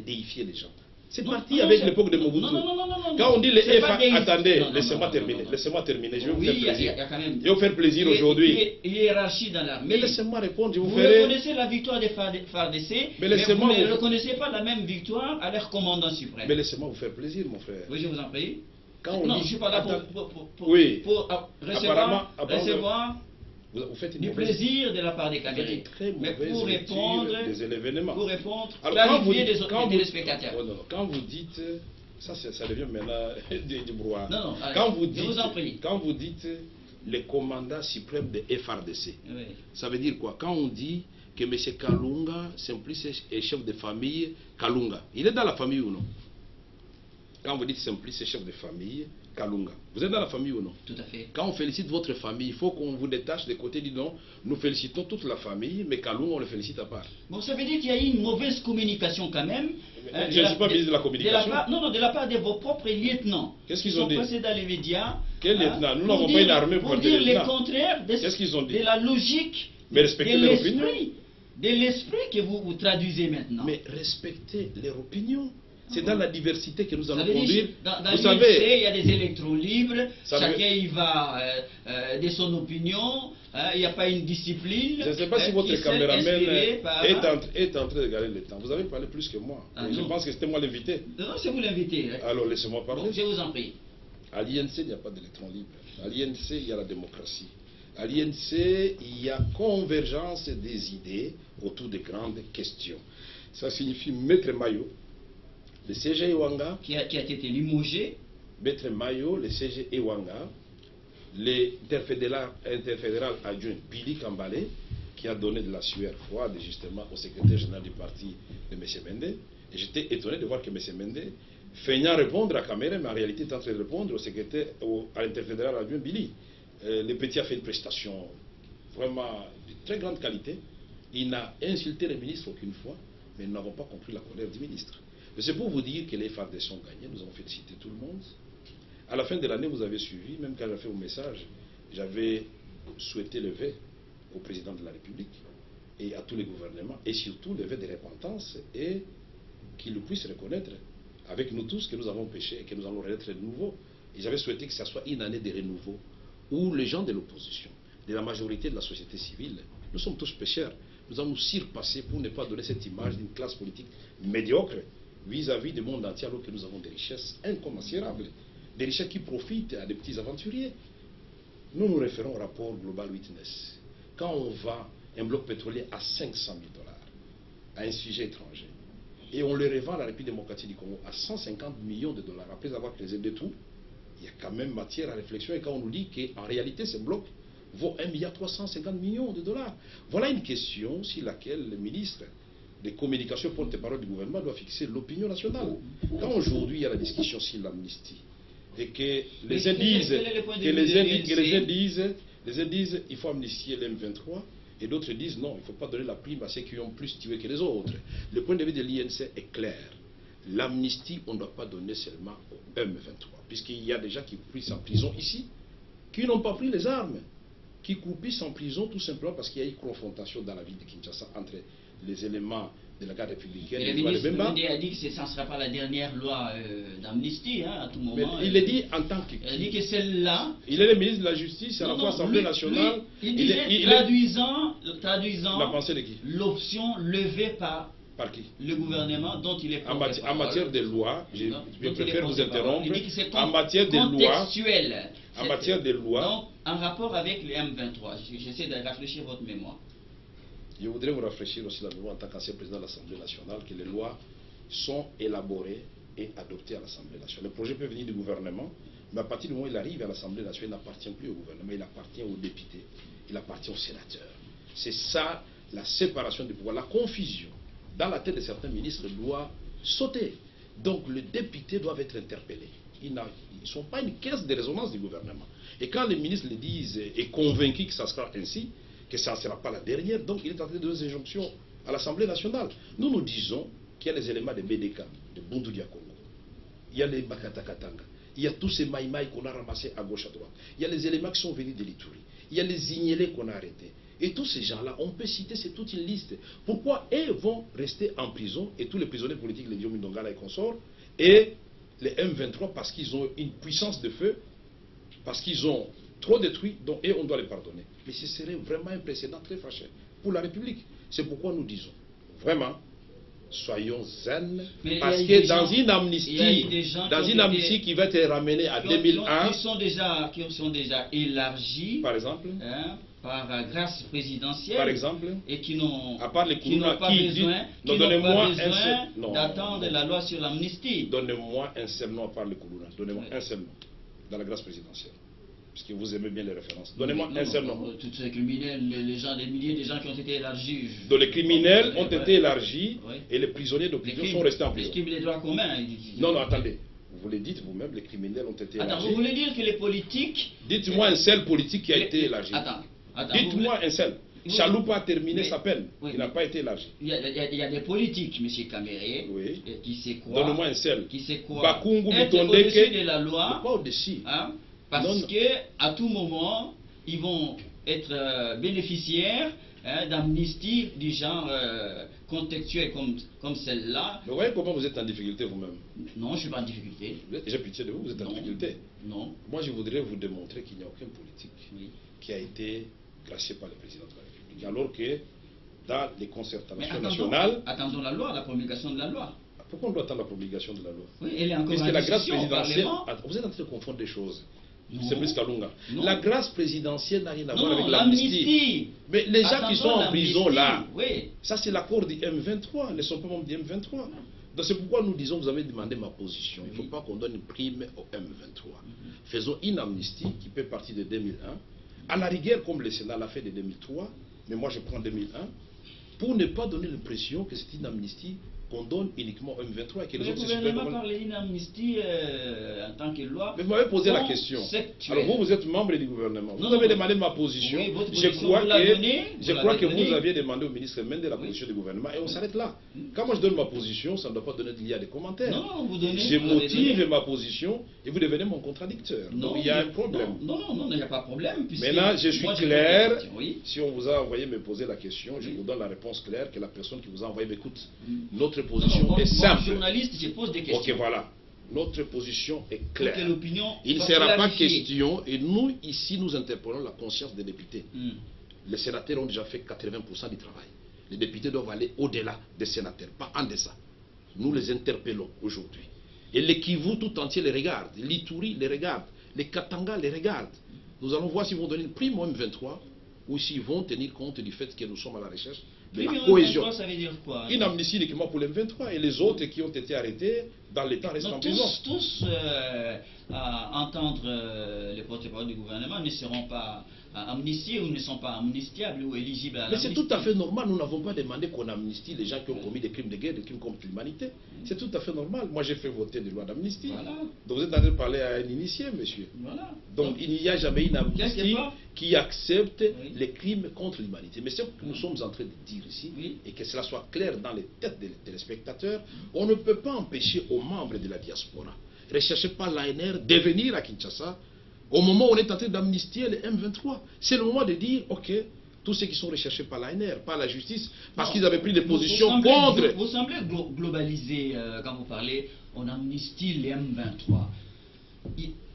déifier les gens? C'est parti avec l'époque de Mobutu. Non. Quand on dit les FA, attendez, laissez-moi terminer. Laissez-moi terminer. Je vais vous faire plaisir. Je vais vous faire plaisir aujourd'hui. Hiérarchie dans l'armée. Mais laissez-moi répondre. Vous reconnaissez la victoire des FARDC, mais vous ne reconnaissez pas la même victoire à leur commandant suprême. Mais laissez-moi vous faire plaisir, mon frère. Oui, je vous en prie. Non, je ne suis pas là pour recevoir vous faites du plaisir de la part des Kamerhe, mais pour répondre, clarifier des téléspectateurs. Quand vous dites, ça devient maintenant du brouhaha. Non, je vous en prie. Quand vous dites le commandant suprême de FARDC, oui. Ça veut dire quoi? Quand on dit que M. Kalunga Simplice est chef de famille, Kalunga, il est dans la famille ou non? Quand vous dites Simplice est chef de famille, Kalunga, vous êtes dans la famille ou non? Tout à fait. Quand on félicite votre famille, il faut qu'on vous détache des côtés du nom. Nous félicitons toute la famille, mais Kalunga, on le félicite à part. Bon, ça veut dire qu'il y a eu une mauvaise communication quand même. Je ne suis pas ministre de la communication. De la part de vos propres lieutenants. Qu'est-ce qu'ils ont dit? Qui sont passés dans les médias. Quel lieutenant? Nous n'avons pas une armée pour dire le contraire de la logique, mais respectez leur opinion. De l'esprit que vous traduisez maintenant. Mais respectez leur opinion. C'est dans la diversité que nous allons conduire. Dans l'INC, il y a des électrons libres, chacun y va de son opinion, il n'y a pas une discipline. Je ne sais pas si votre caméraman est en train de gagner le temps. Vous avez parlé plus que moi. Je pense que c'était moi l'invité. Non, c'est vous l'invité. Alors laissez-moi parler. Bon, je vous en prie. À l'INC, il n'y a pas d'électrons libres. À l'INC, il y a la démocratie. À l'INC, il y a convergence des idées autour de grandes questions. Ça signifie Maître Mayo, le CG Iwanga, qui a été limogé. Maître Mayo, le CG Iwanga, l'interfédéral adjoint Billy Kambale, qui a donné de la sueur froide justement au secrétaire général du parti de M. Mende, Et j'étais étonné de voir que M. Mende, feignant répondre à Kamere, mais en réalité est en train de répondre au secrétaire, à l'interfédéral adjoint Billy. Le petit a fait une prestation vraiment de très grande qualité. Il n'a insulté le ministre aucune fois, mais nous n'avons pas compris la colère du ministre. Mais c'est pour vous dire que les FARDC sont gagnés, nous avons félicité tout le monde. À la fin de l'année, vous avez suivi, même quand j'ai fait mon message, j'avais souhaité lever au président de la République et à tous les gouvernements, et surtout lever des repentances et qu'ils puissent reconnaître avec nous tous que nous avons péché et que nous allons renaître de nouveau. Et j'avais souhaité que ce soit une année de renouveau où les gens de l'opposition, de la majorité de la société civile, nous sommes tous pécheurs. Nous allons nous surpasser pour ne pas donner cette image d'une classe politique médiocre vis-à-vis du monde entier, alors que nous avons des richesses incommensurables, des richesses qui profitent à des petits aventuriers. Nous nous référons au rapport Global Witness. Quand on vend un bloc pétrolier à 500 000 $ à un sujet étranger, et on le revend à la République démocratique du Congo à 150 millions de dollars, après avoir créé de tout, il y a quand même matière à réflexion. Et quand on nous dit qu'en réalité, ce bloc vaut 1,350 milliard de dollars. Voilà une question sur laquelle le ministre des Communications, porte-parole du gouvernement, doit fixer l'opinion nationale. Quand aujourd'hui il y a la discussion sur l'amnistie, et que les uns disent il faut amnistier l'M23, et d'autres disent non, il ne faut pas donner la prime à ceux qui ont plus tué que les autres. Le point de vue de l'INC est clair. L'amnistie, on ne doit pas donner seulement au M23, puisqu'il y a des gens qui croupissent en prison ici, qui n'ont pas pris les armes, qui croupissent en prison tout simplement parce qu'il y a eu confrontation dans la ville de Kinshasa entre les éléments de la garde républicaine et le ministre a dit que ça ne sera pas la dernière loi d'amnistie, à tout moment. Mais il le dit en tant que... Il dit que celle-là... Il est le ministre de la Justice, à la fois Assemblée nationale... Il disait, traduisant la pensée de qui? L'option levée par qui? Le gouvernement dont il est en matière de loi, je préfère vous interrompre, en matière de loi, donc en rapport avec les M23, j'essaie de rafraîchir votre mémoire. Je voudrais vous rafraîchir aussi la mémoire en tant qu'ancien président de l'Assemblée nationale que les lois sont élaborées et adoptées à l'Assemblée nationale. Le projet peut venir du gouvernement, mais à partir du moment où il arrive à l'Assemblée nationale, il n'appartient plus au gouvernement, il appartient aux députés, il appartient aux sénateurs. C'est ça la séparation du pouvoir, la confusion dans la tête de certains ministres doit sauter. Donc les députés doivent être interpellés. Ils ne sont pas une caisse de résonance du gouvernement. Et quand les ministres le disent et convaincus que ça sera ainsi, que ça ne sera pas la dernière, donc il est en train de donner des injonctions à l'Assemblée nationale. Nous nous disons qu'il y a les éléments de BDK, de Bundu Dia Congo. Il y a les Bakatakatanga. Il y a tous ces maïmaï qu'on a ramassés à gauche à droite. Il y a les éléments qui sont venus de l'Ituri. Il y a les Ignélés qu'on a arrêtés. Et tous ces gens-là, on peut citer, c'est toute une liste. Pourquoi eux vont rester en prison, et tous les prisonniers politiques, les Diomi Ndongala et consorts, et les M23 parce qu'ils ont une puissance de feu, parce qu'ils ont trop détruit, donc et on doit les pardonner. Mais ce serait vraiment un précédent très fâcheux pour la République. C'est pourquoi nous disons, vraiment, soyons zen, parce que dans une amnistie qui va être ramenée à 2001, qui sont déjà élargis, par exemple, par grâce présidentielle, par exemple, et qui n'ont pas besoin d'attendre la loi sur l'amnistie. Donnez-moi un seul nom à part le Koulouna. Donnez-moi un seul nom dans la grâce présidentielle. Puisque vous aimez bien les références. Donnez-moi un seul nom. Tous ces criminels, les milliers de gens qui ont été élargis. Donc les criminels ont été élargis et les prisonniers d'opinion sont restés en prison. Les criminels de droit commun. Non, attendez. Vous le dites vous-même, les criminels ont été élargis. Attends, vous voulez dire que les politiques... Dites-moi un seul politique qui a été élargi. Dites-moi un seul. Chaloupa a terminé sa peine. Il n'a pas été élargi. Il y a des politiques, M. Caméré, qui se croient... Donne-moi un seul. Qui se croient Bakungu, être au-dessus de la loi. Pas au-dessus. Parce qu'à tout moment, ils vont être bénéficiaires d'amnistie du genre contextuel comme celle-là. Vous voyez comment vous êtes en difficulté vous-même? Non, je ne suis pas en difficulté. J'ai pitié de vous, vous êtes en difficulté. Non. Moi, je voudrais vous démontrer qu'il n'y a aucun politique qui a été gracié par le président de la République. Alors que dans les concertations nationales... Attendons la loi, la promulgation de la loi. Pourquoi on doit attendre la promulgation de la loi? Oui, elle est encore parce que la grâce présidentielle... Vous êtes en train de confondre des choses. C'est plus Kalunga. La grâce présidentielle n'a rien à voir avec l'amnistie. Mais les gens qui sont en prison là, oui. Ça c'est l'accord du M23, ils ne sont pas membres du M23. Donc c'est pourquoi nous disons, vous avez demandé ma position. Il ne faut pas qu'on donne une prime au M23. Faisons une amnistie qui peut partir de 2001. À la rigueur, comme le Sénat l'a fait de 2003, mais moi je prends 2001, pour ne pas donner l'impression que c'est une amnistie qu'on donne uniquement M23 et que les Le autres gouvernement parle d'une amnistie en tant que loi. Mais vous m'avez posé la question. Alors vous êtes membre du gouvernement. Vous avez demandé ma position. Oui, votre je position, crois que vous aviez demandé au ministre Mende la position du gouvernement et on s'arrête là. Quand moi je donne ma position, ça ne doit pas donner il y a des commentaires. Non, vous donnez. Je motive ma position et vous devenez mon contradicteur. Donc il y a un problème. Non, il n'y a pas de problème. Maintenant, je suis clair. Si on vous a envoyé me poser la question, je vous donne la réponse claire que la personne qui vous a envoyé m'écoute. Notre position est simple. Journaliste, je pose des questions. Ok, voilà. Notre position est claire. Il ne sera pas question, et nous, ici, nous interpellons la conscience des députés. Les sénateurs ont déjà fait 80% du travail. Les députés doivent aller au-delà des sénateurs, pas en deçà. Nous les interpellons aujourd'hui. Et les Kivu tout entier les regarde, l'Ituri les regarde, les Katanga les regardent. Nous allons voir s'ils vont donner une prime au M23 ou s'ils vont tenir compte du fait que nous sommes à la recherche de la cohésion. Ça veut dire quoi? Une amnistie uniquement pour les M23 et les autres qui ont été arrêtés dans l'État restent en prison. Tous à entendre les porte-parole du gouvernement ne seront pas amnistiés ou ne sont pas amnistiables ou éligibles à l'amnistie. Mais c'est tout à fait normal. Nous n'avons pas demandé qu'on amnistie les gens qui ont commis des crimes de guerre, des crimes contre l'humanité. C'est tout à fait normal. Moi, j'ai fait voter des lois d'amnistie. Voilà. Donc vous êtes en train de parler à un initié, monsieur. Voilà. Donc il n'y a jamais une amnistie qui accepte les crimes contre l'humanité. Mais ce que nous sommes en train de dire ici, et que cela soit clair dans les têtes des téléspectateurs, on ne peut pas empêcher aux membres de la diaspora, recherchez pas l'ANR, de venir à Kinshasa au moment où on est en train d'amnistier les M23. C'est le moment de dire, ok, tous ceux qui sont recherchés par l'ANR, par la justice, parce qu'ils avaient pris des positions contre... Vous semblez globaliser quand vous parlez, on amnistie les M23.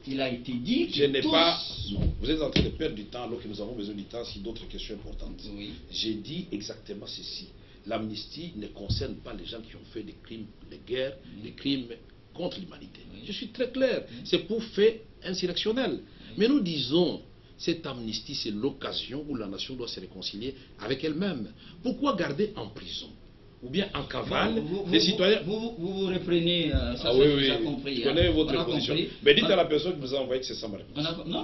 Il a été dit que je n'ai pas... Non, vous êtes en train de perdre du temps alors que nous avons besoin du temps si d'autres questions importantes. J'ai dit exactement ceci. L'amnistie ne concerne pas les gens qui ont fait des crimes de guerre, des crimes contre l'humanité. Je suis très clair. C'est pour faits insurrectionnels. Mais nous disons, cette amnistie, c'est l'occasion où la nation doit se réconcilier avec elle-même. Pourquoi garder en prison ou bien en cavale des citoyens... Vous reprenez, ça oui, j'ai déjà compris. Je connais votre position. Mais dites à la personne qui vous a envoyé que c'est ça ma réponse. Non.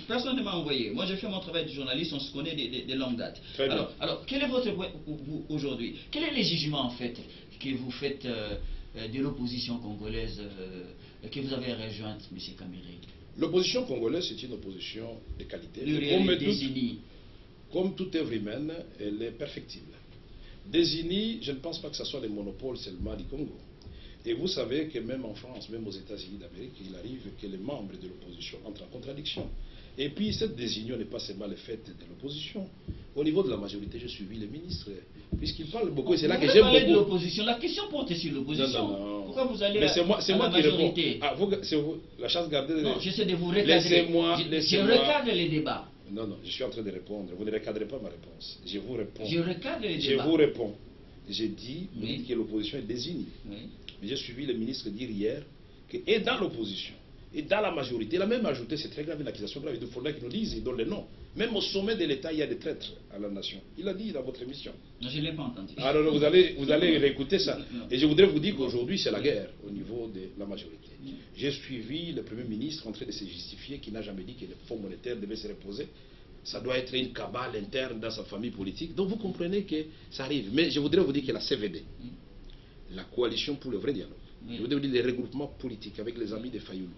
Personne ne m'a envoyé. Moi, j'ai fait mon travail de journaliste, on se connaît de longue date. Alors, quel est votre point aujourd'hui? Quel est le jugement, en fait, que vous faites de l'opposition congolaise que vous avez rejointe, M. Kamere? L'opposition congolaise, c'est une opposition de qualité. Comme toute œuvre humaine, elle est perfectible. Désigné, je ne pense pas que ce soit le monopole seulement du Congo. Et vous savez que même en France, même aux États-Unis d'Amérique, il arrive que les membres de l'opposition entrent en contradiction. Et puis cette désignation n'est pas seulement le fait de l'opposition. Au niveau de la majorité, j'ai suivi les ministres, puisqu'ils parlent beaucoup, et c'est là que j'aime beaucoup. De l'opposition, la question porte sur l'opposition. Non. Pourquoi vous allez à la majorité? C'est vous, la chance gardée. Non, j'essaie de vous recadrer. Je recadre les débats. Non, je suis en train de répondre. Vous ne recadrez pas ma réponse. Je vous réponds. Je recadre les débats. Je vous réponds. J'ai dit que l'opposition est désignée. Mais j'ai suivi le ministre dire hier que, et dans l'opposition, et dans la majorité, il a même ajouté, c'est très grave, une accusation grave, il faudrait qu'il nous dise, il donne les noms. Même au sommet de l'État, il y a des traîtres à la nation. Il a dit dans votre émission. Non, je ne l'ai pas entendu. Alors vous allez réécouter ça. Et je voudrais vous dire qu'aujourd'hui, c'est la guerre au niveau de la majorité. J'ai suivi le Premier ministre en train de se justifier, qui n'a jamais dit que le Fonds monétaire devait se reposer. Ça doit être une cabale interne dans sa famille politique. Donc vous comprenez que ça arrive. Mais je voudrais vous dire que la CVD, la coalition pour le vrai dialogue, je voudrais vous dire les regroupements politiques avec les amis de Fayoulou,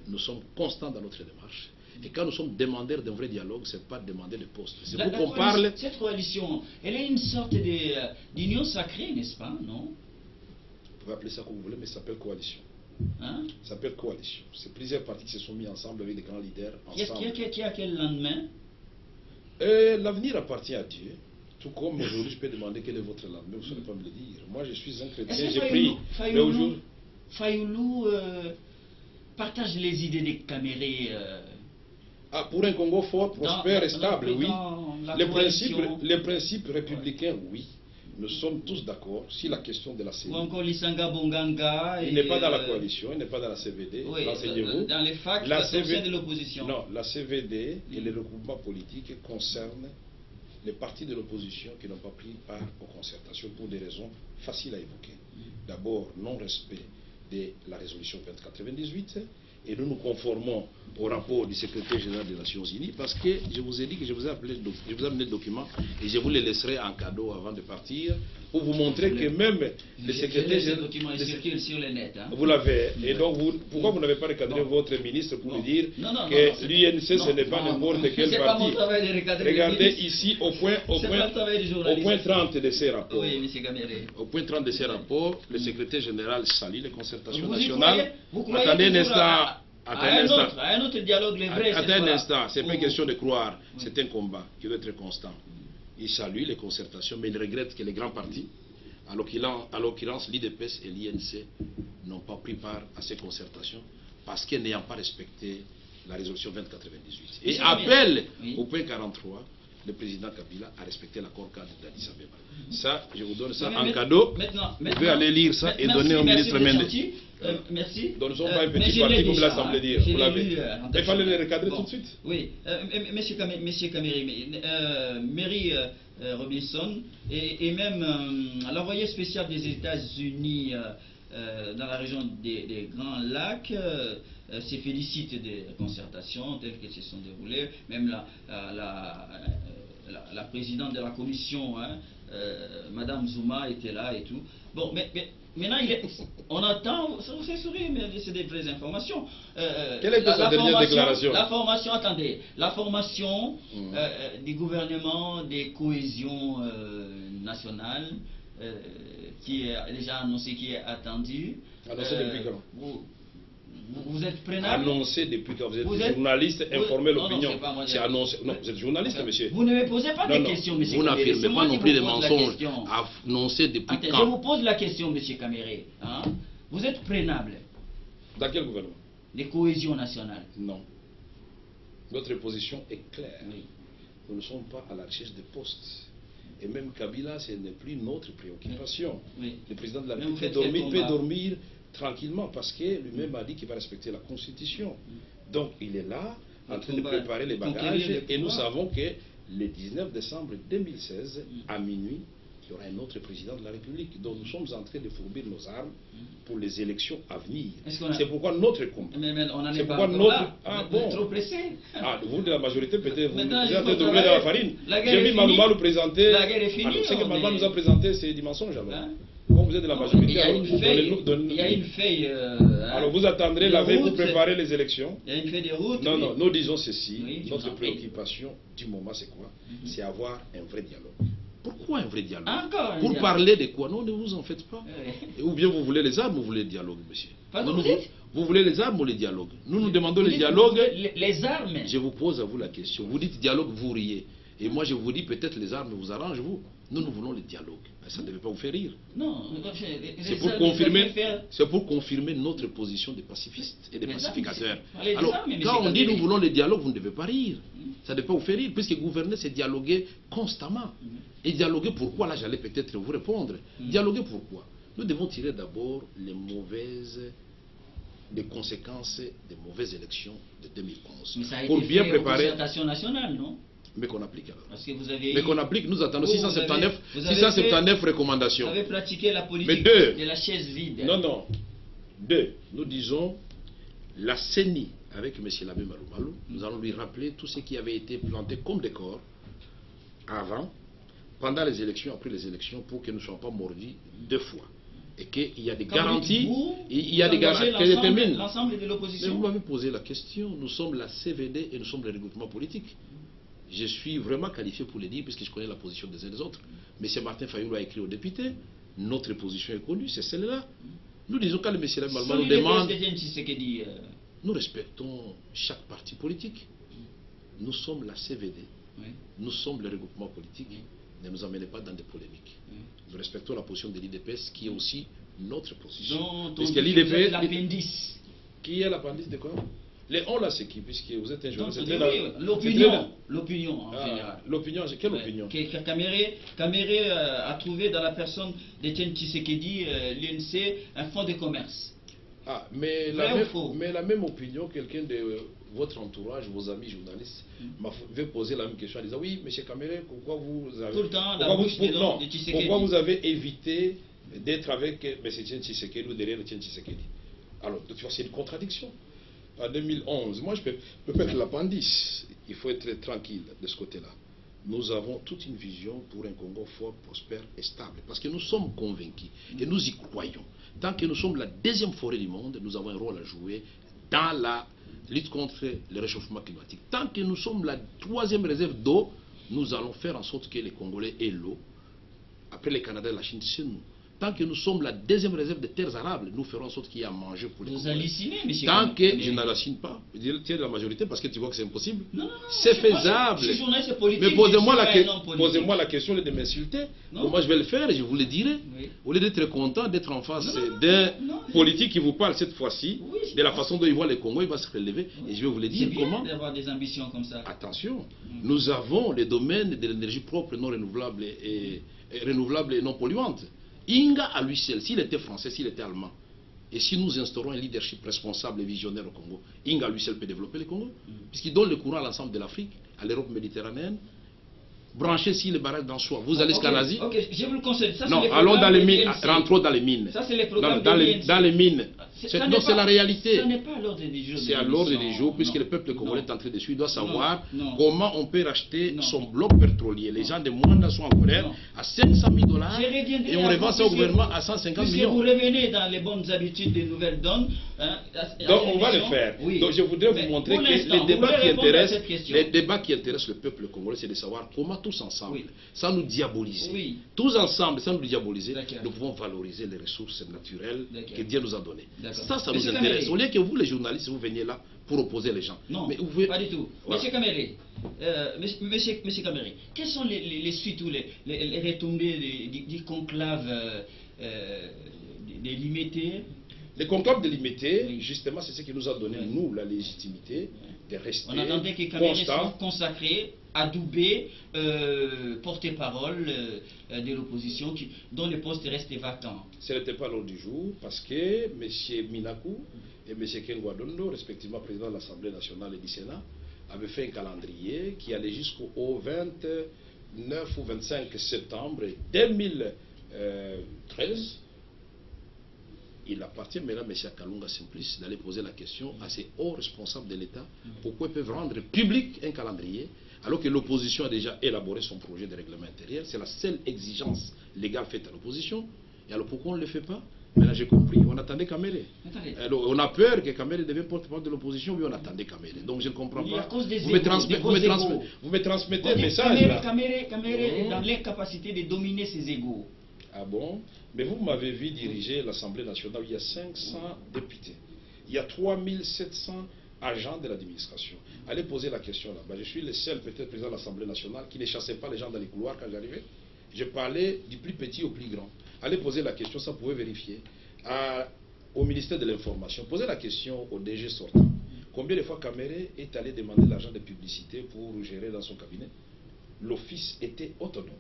nous sommes constants dans notre démarche. Et quand nous sommes demandeurs d'un vrai dialogue, ce n'est pas demander de poste. C'est pour qu'on parle... Cette coalition, elle est une sorte d'union sacrée, n'est-ce pas, non? Vous pouvez appeler ça comme vous voulez, mais ça s'appelle coalition. Hein? Ça s'appelle coalition. C'est plusieurs partis qui se sont mis ensemble avec des grands leaders ensemble. Qui a quel lendemain? L'avenir appartient à Dieu. Tout comme aujourd'hui, je peux demander quel est votre lendemain, vous ne saurez pas me le dire. Moi, je suis un chrétien, j'ai pris. Fayoulou partage les idées des Kamere. Pour un Congo fort, prospère et stable, oui. Les principes républicains, oui. Nous sommes tous d'accord si la question de la CVD. Ou encore Lisanga Bonganga. Il n'est pas dans la coalition, il n'est pas dans la CVD. Oui, renseignez-vous. Dans les facs, la CVD de l'opposition. Non, la CVD et les regroupements politiques concernent les partis de l'opposition qui n'ont pas pris part aux concertations pour des raisons faciles à évoquer. D'abord, non-respect de la résolution 2098 et nous nous conformons au rapport du secrétaire général des Nations Unies parce que je vous ai dit que je vous ai amené le document et je vous le laisserai en cadeau avant de partir pour vous montrer que même les secrétaires généraux... document circule sur le net. Hein. Vous l'avez. Et donc, pourquoi vous n'avez pas recadré votre ministre pour lui dire que l'UNC, ce n'est pas n'importe quel parti? Regardez ici, au point 30 de ces rapports. Oui, M. Gaméré. Au point 30 de ces rapports, le secrétaire général salue les concertations nationales. Attendez un instant. Un autre dialogue, les vrais. Attendez un instant, ce n'est pas une question de croire, c'est un combat qui doit être constant. Il salue les concertations, mais il regrette que les grands partis, à l'occurrence l'IDPS et l'INC, n'ont pas pris part à ces concertations parce qu'ils n'ayant pas respecté la résolution 2098. Et appelle au point 43 le président Kabila a respecté l'accord cadre d'Addis Abeba. Ça, je vous donne ça en cadeau. Vous pouvez aller lire ça et donner au ministre Mendes. Merci. Donc nous ne sommes pas un petit parti comme l'a semblé dire. Vous l'avez. Il fallait le recadrer tout de suite. Oui. Monsieur Kameri, Mary Robinson et même l'envoyé spécial des États-Unis dans la région des Grands Lacs se félicite des concertations telles qu'elles se sont déroulées. Même la présidente de la commission, Madame Zouma, était là et tout. Bon, mais maintenant, on attend, c'est sourire, mais c'est des vraies informations. Quelle est sa dernière déclaration? La formation, attendez, la formation du gouvernement des cohésions nationales, qui est déjà annoncé, qui est attendu. Annoncé depuis quand? Vous êtes prenable? Annoncé depuis quand? Vous êtes journaliste, informé l'opinion. C'est annoncé. Non, vous êtes journaliste, monsieur. Vous ne me posez pas de questions, monsieur. Vous n'affirmez pas non plus des mensonges. Annoncé depuis quand? Je vous pose la question, monsieur Kaméré. Hein? Vous êtes prenable? Dans quel gouvernement? Des cohésions nationales. Non. Notre position est claire. Oui. Nous ne sommes pas à la recherche de postes. Et même Kabila, ce n'est plus notre préoccupation. Oui. Le président de la République peut dormir tranquillement parce que lui-même a dit qu'il va respecter la Constitution. Donc il est là en train de préparer les bagages et nous savons que le 19 décembre 2016, à minuit, il y aura un autre président de la République. Donc nous sommes en train de fourbir nos armes pour les élections à venir. C'est pourquoi notre combat. Mais on n'en est pas trop pressé. Vous de la majorité, peut-être, vous êtes en train de rouler dans la farine. J'ai vu Malouma nous présenter. La guerre est finie. Ce que Malouma nous a présenté, c'est du mensonge alors. Comme vous êtes de la majorité, il y a une feuille. Alors vous attendrez la veille pour préparer les élections. Il y a une feuille de route. Non, nous disons ceci. Notre préoccupation du moment, c'est quoi? C'est avoir un vrai dialogue. Pourquoi un vrai dialogue? Pour parler de quoi? Non, ne vous en faites pas. Ou bien vous voulez les armes ou vous voulez le dialogue, monsieur? Vous voulez les armes ou les dialogues? Nous nous demandons le dialogue. Les armes. Je vous pose à vous la question. Vous dites dialogue, vous riez. Et moi je vous dis peut-être les armes vous arrangent, vous. Nous voulons le dialogue. Ça ne devait pas vous faire rire. Non. C'est pour confirmer notre position de pacifistes et de pacificateurs. Alors, quand on dit nous voulons le dialogue, vous ne devez pas rire. Ça ne devait pas vous faire rire, puisque gouverner, c'est dialoguer constamment. Et dialoguer pourquoi? Là, j'allais peut-être vous répondre. Dialoguer pourquoi? Nous devons tirer d'abord les conséquences des mauvaises élections de 2011. Mais ça a été pour bien préparer. Concertation nationale, non? Mais qu'on applique alors. Parce que vous avez... Mais qu'on applique, nous attendons 679 recommandations. Vous avez pratiqué la politique de la chaise vide. Non. Nous disons, la CENI, avec M. Labé Malou, nous allons lui rappeler tout ce qui avait été planté comme décor avant, pendant les élections, après les élections, pour que nous ne soyons pas mordus deux fois. Et qu'il y a des garanties, il y a des garanties qui déterminent. L'ensemble de l'opposition. Mais vous m'avez posé la question, nous sommes la CVD et nous sommes le regroupement politique. Je suis vraiment qualifié pour le dire puisque je connais la position des uns et des autres. Mais M. Martin Fayoulou a écrit aux députés, notre position est connue, c'est celle-là. Nous disons quand le M. Malma nous demande... Nous respectons chaque parti politique. Nous sommes la CVD. Nous sommes le regroupement politique. Ne nous emmenez pas dans des polémiques. Nous respectons la position de l'IDPS qui est aussi notre position. Puisque l'IDPS... l'appendice. Qui est l'appendice de quoi? Les on là c'est qui? Puisque vous êtes un journaliste. L'opinion en général. L'opinion, quelle opinion? Kaméré a trouvé dans la personne d'Etienne Tshisekedi, l'UNC, un fonds de commerce. Mais la même opinion, quelqu'un de votre entourage, vos amis journalistes, m'avait posé la même question en disant oui, M. Kaméré, pourquoi vous avez... Tout le temps, la bouche de Tshisekedi. Pourquoi vous avez évité d'être avec M. Tshisekedi ou derrière Etienne Tshisekedi? Alors, de toute façon, c'est une contradiction. En 2011, moi je peux être l'appendice, il faut être tranquille de ce côté-là. nous avons toute une vision pour un Congo fort, prospère et stable. Parce que nous sommes convaincus et nous y croyons. Tant que nous sommes la deuxième forêt du monde, nous avons un rôle à jouer dans la lutte contre le réchauffement climatique. Tant que nous sommes la troisième réserve d'eau, nous allons faire en sorte que les Congolais aient l'eau. Après les Canadiens et la Chine, c'est nous. Tant que nous sommes la deuxième réserve des terres arables, nous ferons en sorte qu'il y ait à manger pour les Congolais. Vous hallucinez, monsieur. Tant que je n'hallucine pas, tu es de la majorité parce que tu vois que c'est impossible. Non, c'est faisable. Je suis journaliste politique. Mais posez-moi la question de m'insulter. Comment je vais le faire, je vous le dirai. Oui. Au lieu d'être content d'être en face d'un politique qui vous parle cette fois-ci, de la façon dont il voit les Congos, il va se relever. Et je vais vous le dire comment. D'avoir des ambitions comme ça. Attention, nous avons les domaines de l'énergie propre, non renouvelable et non polluante. Inga à lui seul, s'il était français, s'il était allemand, et si nous instaurons un leadership responsable et visionnaire au Congo, Inga à lui seul peut développer le Congo, puisqu'il donne le courant à l'ensemble de l'Afrique, à l'Europe méditerranéenne. Branchez si les barrages dans soi. Vous allez jusqu'à l'Asie. Ok, je vous le conseille. Ça, non, allons dans les mines, rentrons dans les mines. Ça, c'est les programmes dans les mines. Non, c'est la réalité. Ça n'est pas à l'ordre du jour. C'est à l'ordre du jour, puisque le peuple congolais est en train de suivre. Il doit savoir comment on peut racheter son bloc pétrolier. Les gens de Mwanda sont en colère à 500 000 $ et on revend ça au gouvernement à 150 millions. Vous revenez dans les bonnes habitudes des nouvelles donnes. Donc on va le faire. Donc je voudrais vous montrer que les débats qui intéressent le peuple congolais, c'est de savoir comment tous ensemble, sans nous diaboliser, tous ensemble, sans nous diaboliser, nous pouvons valoriser les ressources naturelles que Dieu nous a données. Ça nous intéresse. Au lieu que vous, les journalistes, vous veniez là pour opposer les gens. Non, mais pas du tout. Voilà. Monsieur Kamere, Monsieur Kamere, quelles sont les suites ou les retombées du conclave des limités? Les conclaves délimités, justement, c'est ce qui nous a donné, nous, la légitimité de rester. On attendait que Kamere soit consacré, adoubé, porte-parole de l'opposition, dont le poste restait vacant. Ce n'était pas l'ordre du jour, parce que M. Minakou et M. Kengwadondo, respectivement président de l'Assemblée nationale et du Sénat, avaient fait un calendrier qui allait jusqu'au 29 ou 25 septembre 2013. Il appartient maintenant à M. Kalunga Simplice d'aller poser la question à ces hauts responsables de l'État pourquoi ils peuvent rendre public un calendrier alors que l'opposition a déjà élaboré son projet de règlement intérieur. C'est la seule exigence légale faite à l'opposition. Et alors pourquoi on ne le fait pas? Maintenant j'ai compris. On attendait Kamere. On a peur que Kamere devienne porte-parole de l'opposition, mais on attendait Kamere. Donc je ne comprends pas. Vous me transmettez un message là. Kamere est dans l'incapacité de dominer ses égaux. Ah bon? Mais vous m'avez vu diriger l'Assemblée nationale, il y a 500 députés. Il y a 3700 agents de l'administration. Allez poser la question là-bas. Je suis le seul peut-être président de l'Assemblée nationale qui ne chassait pas les gens dans les couloirs quand j'arrivais. Je parlais du plus petit au plus grand. Allez poser la question, ça vous pouvez vérifier. Au ministère de l'Information, posez la question au DG sortant. Combien de fois Kamere est allé demander l'argent de publicité pour gérer dans son cabinet? L'office était autonome.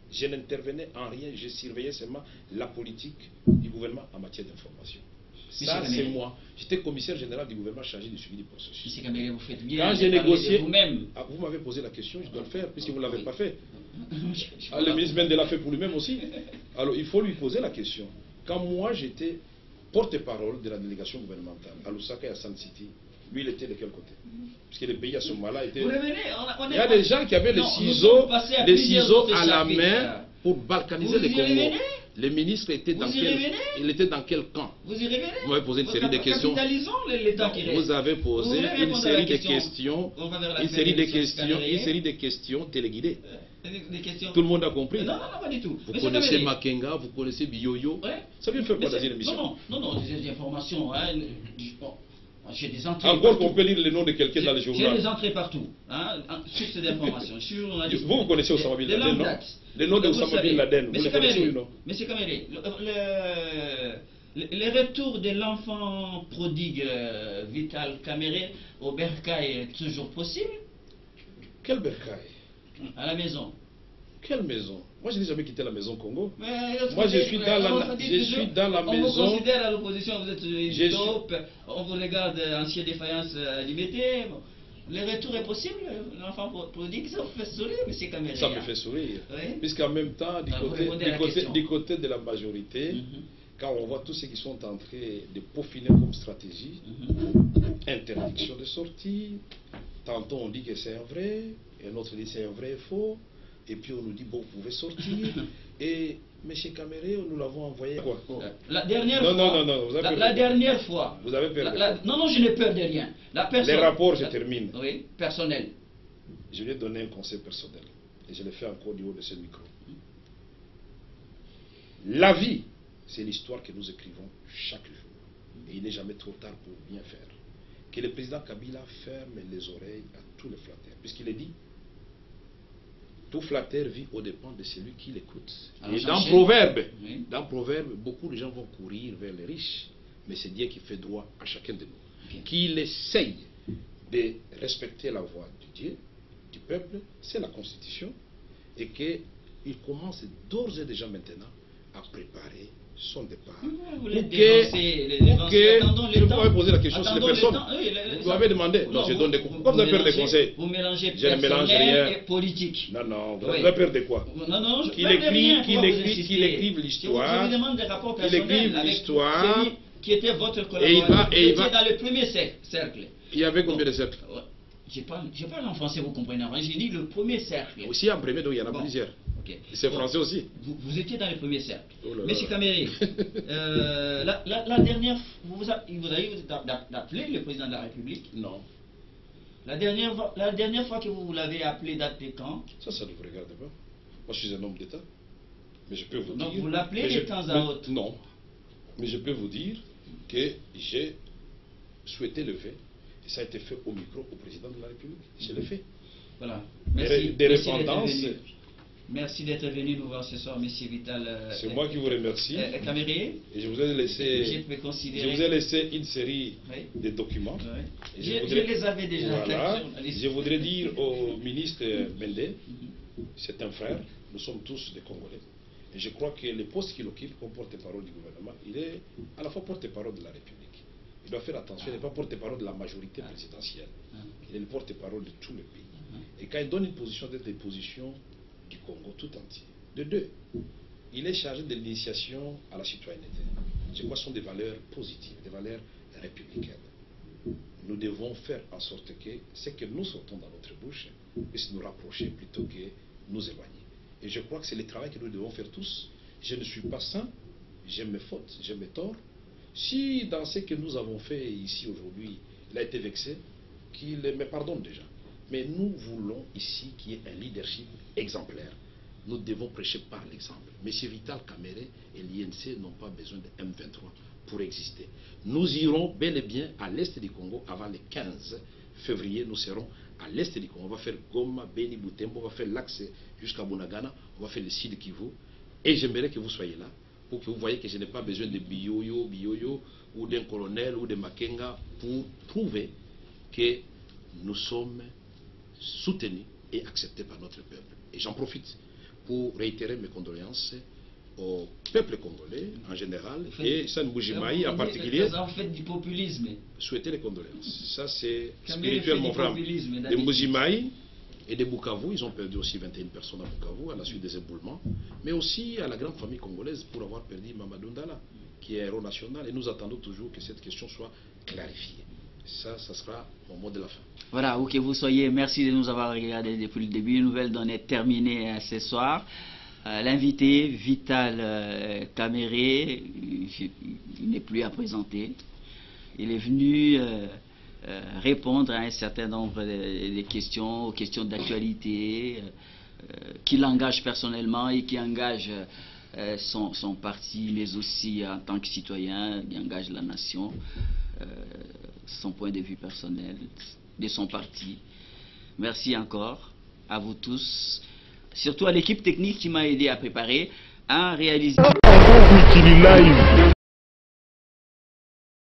Je n'intervenais en rien, je surveillais seulement la politique du gouvernement en matière d'information. Ça, c'est moi. J'étais commissaire général du gouvernement chargé du suivi du processus. Monsieur Kamere, vous faites bien. Quand j'ai négocié, vous m'avez posé la question, je dois le faire, puisque vous ne l'avez pas fait. Le ministre Mende l'a fait pour lui-même aussi. Alors, il faut lui poser la question. Quand moi, j'étais porte-parole de la délégation gouvernementale à Lusaka et à Sun City, lui, il était de quel côté? Puisque le pays à ce moment-là était... Il y a des gens qui avaient des ciseaux à la main pour balkaniser les Congo. Le ministre était dans quel camp? Vous y revenez? Vous m'avez posé une série de questions. Vous avez posé une série de questions téléguidées. Tout le monde a compris. Non, pas du tout. Vous connaissez Makenga, vous connaissez Biyoyo. Ça vient faire quoi dans une émission? Non, des informations. J'ai des entrées. Encore qu'on peut lire le nom de quelqu'un dans les journaux. J'ai des entrées partout, sur ces informations. Vous connaissez Osama Bin Laden, non? Le nom de Osama Bin Laden, vous le connaissez ou non? Monsieur Kamere, le retour de l'enfant prodigue Vital Kamere au Bercail est toujours possible? Quel Bercail? À la maison. Quelle maison? Moi, je n'ai jamais quitté la maison Congo. Moi, je suis dans la maison. On vous considère à l'opposition, vous êtes une taupe, on vous regarde ancien défaillance limitée. Le retour est possible, l'enfant prodigue, ça vous fait sourire, M. Kamere? Ça me fait sourire. Puisqu'en même temps, du côté de la majorité, quand on voit tous ceux qui sont en train de peaufiner comme stratégie, interdiction de sortie, tantôt on dit que c'est un vrai, et l'autre dit c'est un vrai et faux. Et puis on nous dit, bon, vous pouvez sortir. Et M. Caméré, nous l'avons envoyé quoi? La dernière Non, fois. non, non, non, vous avez peur. La dernière fois. Vous avez peur. Non, non, je n'ai peur de rien. Les rapports se terminent. Oui, personnel. Je lui ai donné un conseil personnel. Et je l'ai fait encore du haut de ce micro. La vie, c'est l'histoire que nous écrivons chaque jour. Et il n'est jamais trop tard pour bien faire. Que le président Kabila ferme les oreilles à tous les flatteurs. Puisqu'il est dit, tout flatteur vit aux dépens de celui qui l'écoute. Et dans Proverbe, beaucoup de gens vont courir vers les riches. Mais c'est Dieu qui fait droit à chacun de nous. Qu'il essaye de respecter la voix du Dieu, du peuple, c'est la Constitution. Et qu'il commence d'ores et déjà maintenant à préparer son départ. Vous voulez dénoncer je ne peux poser la question sur les personnes. Vous m'avez demandé. Non, je donne des conseils. Pourquoi vous avez peur des conseils? Vous mélangez je ne mélange rien. Et politique. Non, non, vous avez peur de quoi? Non, non, qu'il écrive l'histoire. Je vous demande des rapports personnels avec celui qui était votre collaborateur. Il était dans le premier cercle. Il y avait combien de cercles? Je parle en français, vous comprenez. J'ai dit le premier cercle. Aussi en premier, donc il y en a plusieurs. Okay. C'est français aussi. Vous étiez dans le premier cercle. Monsieur Caméré, la dernière, vous avez appelé le président de la République? Non. La dernière fois que vous l'avez appelé date de quand? Ça ne vous regarde pas. Moi, je suis un homme d'État. Mais je peux vous dire... Donc vous l'appelez de temps à autre? Non. Mais je peux vous dire que j'ai souhaité le faire. Et ça a été fait au micro au président de la République. Je l'ai fait. Voilà. Merci d'être venu nous voir ce soir, monsieur Vital. C'est moi qui vous remercie. Caméré. Et je vous ai laissé, une série de documents. Oui. Je les avais déjà. Voilà. Je voudrais dire au ministre Bendé, c'est un frère, nous sommes tous des Congolais. Et je crois que le poste qu'il occupe comme porte-parole du gouvernement, il est à la fois porte-parole de la République. Il doit faire attention, il n'est pas porte-parole de la majorité présidentielle. Il est le porte-parole de tout le pays. Et quand il donne une position, c'est une position du Congo tout entier. De deux, il est chargé de l'initiation à la citoyenneté. Je crois que ce sont des valeurs positives, des valeurs républicaines. Nous devons faire en sorte que ce que nous sortons dans notre bouche puisse nous rapprocher plutôt que nous éloigner. Et je crois que c'est le travail que nous devons faire tous. Je ne suis pas saint, j'ai mes fautes, j'ai mes torts. Si dans ce que nous avons fait ici aujourd'hui, il a été vexé, qu'il me pardonne déjà. Mais nous voulons ici qu'il y ait un leadership exemplaire. Nous devons prêcher par l'exemple. M. Vital Caméré et l'INC n'ont pas besoin de M23 pour exister. Nous irons bel et bien à l'est du Congo avant le 15 février. Nous serons à l'est du Congo. On va faire Goma, Beni, Butembo, on va faire l'axe jusqu'à Bunagana, on va faire le sud Kivu. Et j'aimerais que vous soyez là pour que vous voyez que je n'ai pas besoin de Biyoyo, ou d'un colonel ou de Makenga pour prouver que nous sommes soutenus et acceptés par notre peuple. Et j'en profite pour réitérer mes condoléances au peuple congolais en général et San Boujimaï en particulier. Vous en faites du populisme. Souhaiter les condoléances. Ça c'est spirituel mon frère. De Boujimaï et de Bukavu, ils ont perdu aussi 21 personnes à Bukavu à la suite des éboulements, mais aussi à la grande famille congolaise pour avoir perdu Mamadou Ndala, qui est héros national, et nous attendons toujours que cette question soit clarifiée. Ça sera mon mot de la fin. Voilà, où que vous soyez, merci de nous avoir regardé depuis le début. Une nouvelle donne est terminée ce soir. L'invité, Vital Caméré, il n'est plus à présenter. Il est venu répondre à un certain nombre de questions, aux questions d'actualité, qui l'engagent personnellement et qui engagent son parti, mais aussi en tant que citoyen, qui engage la nation, son point de vue personnel, de son parti. Merci encore à vous tous, surtout à l'équipe technique qui m'a aidé à préparer, à réaliser...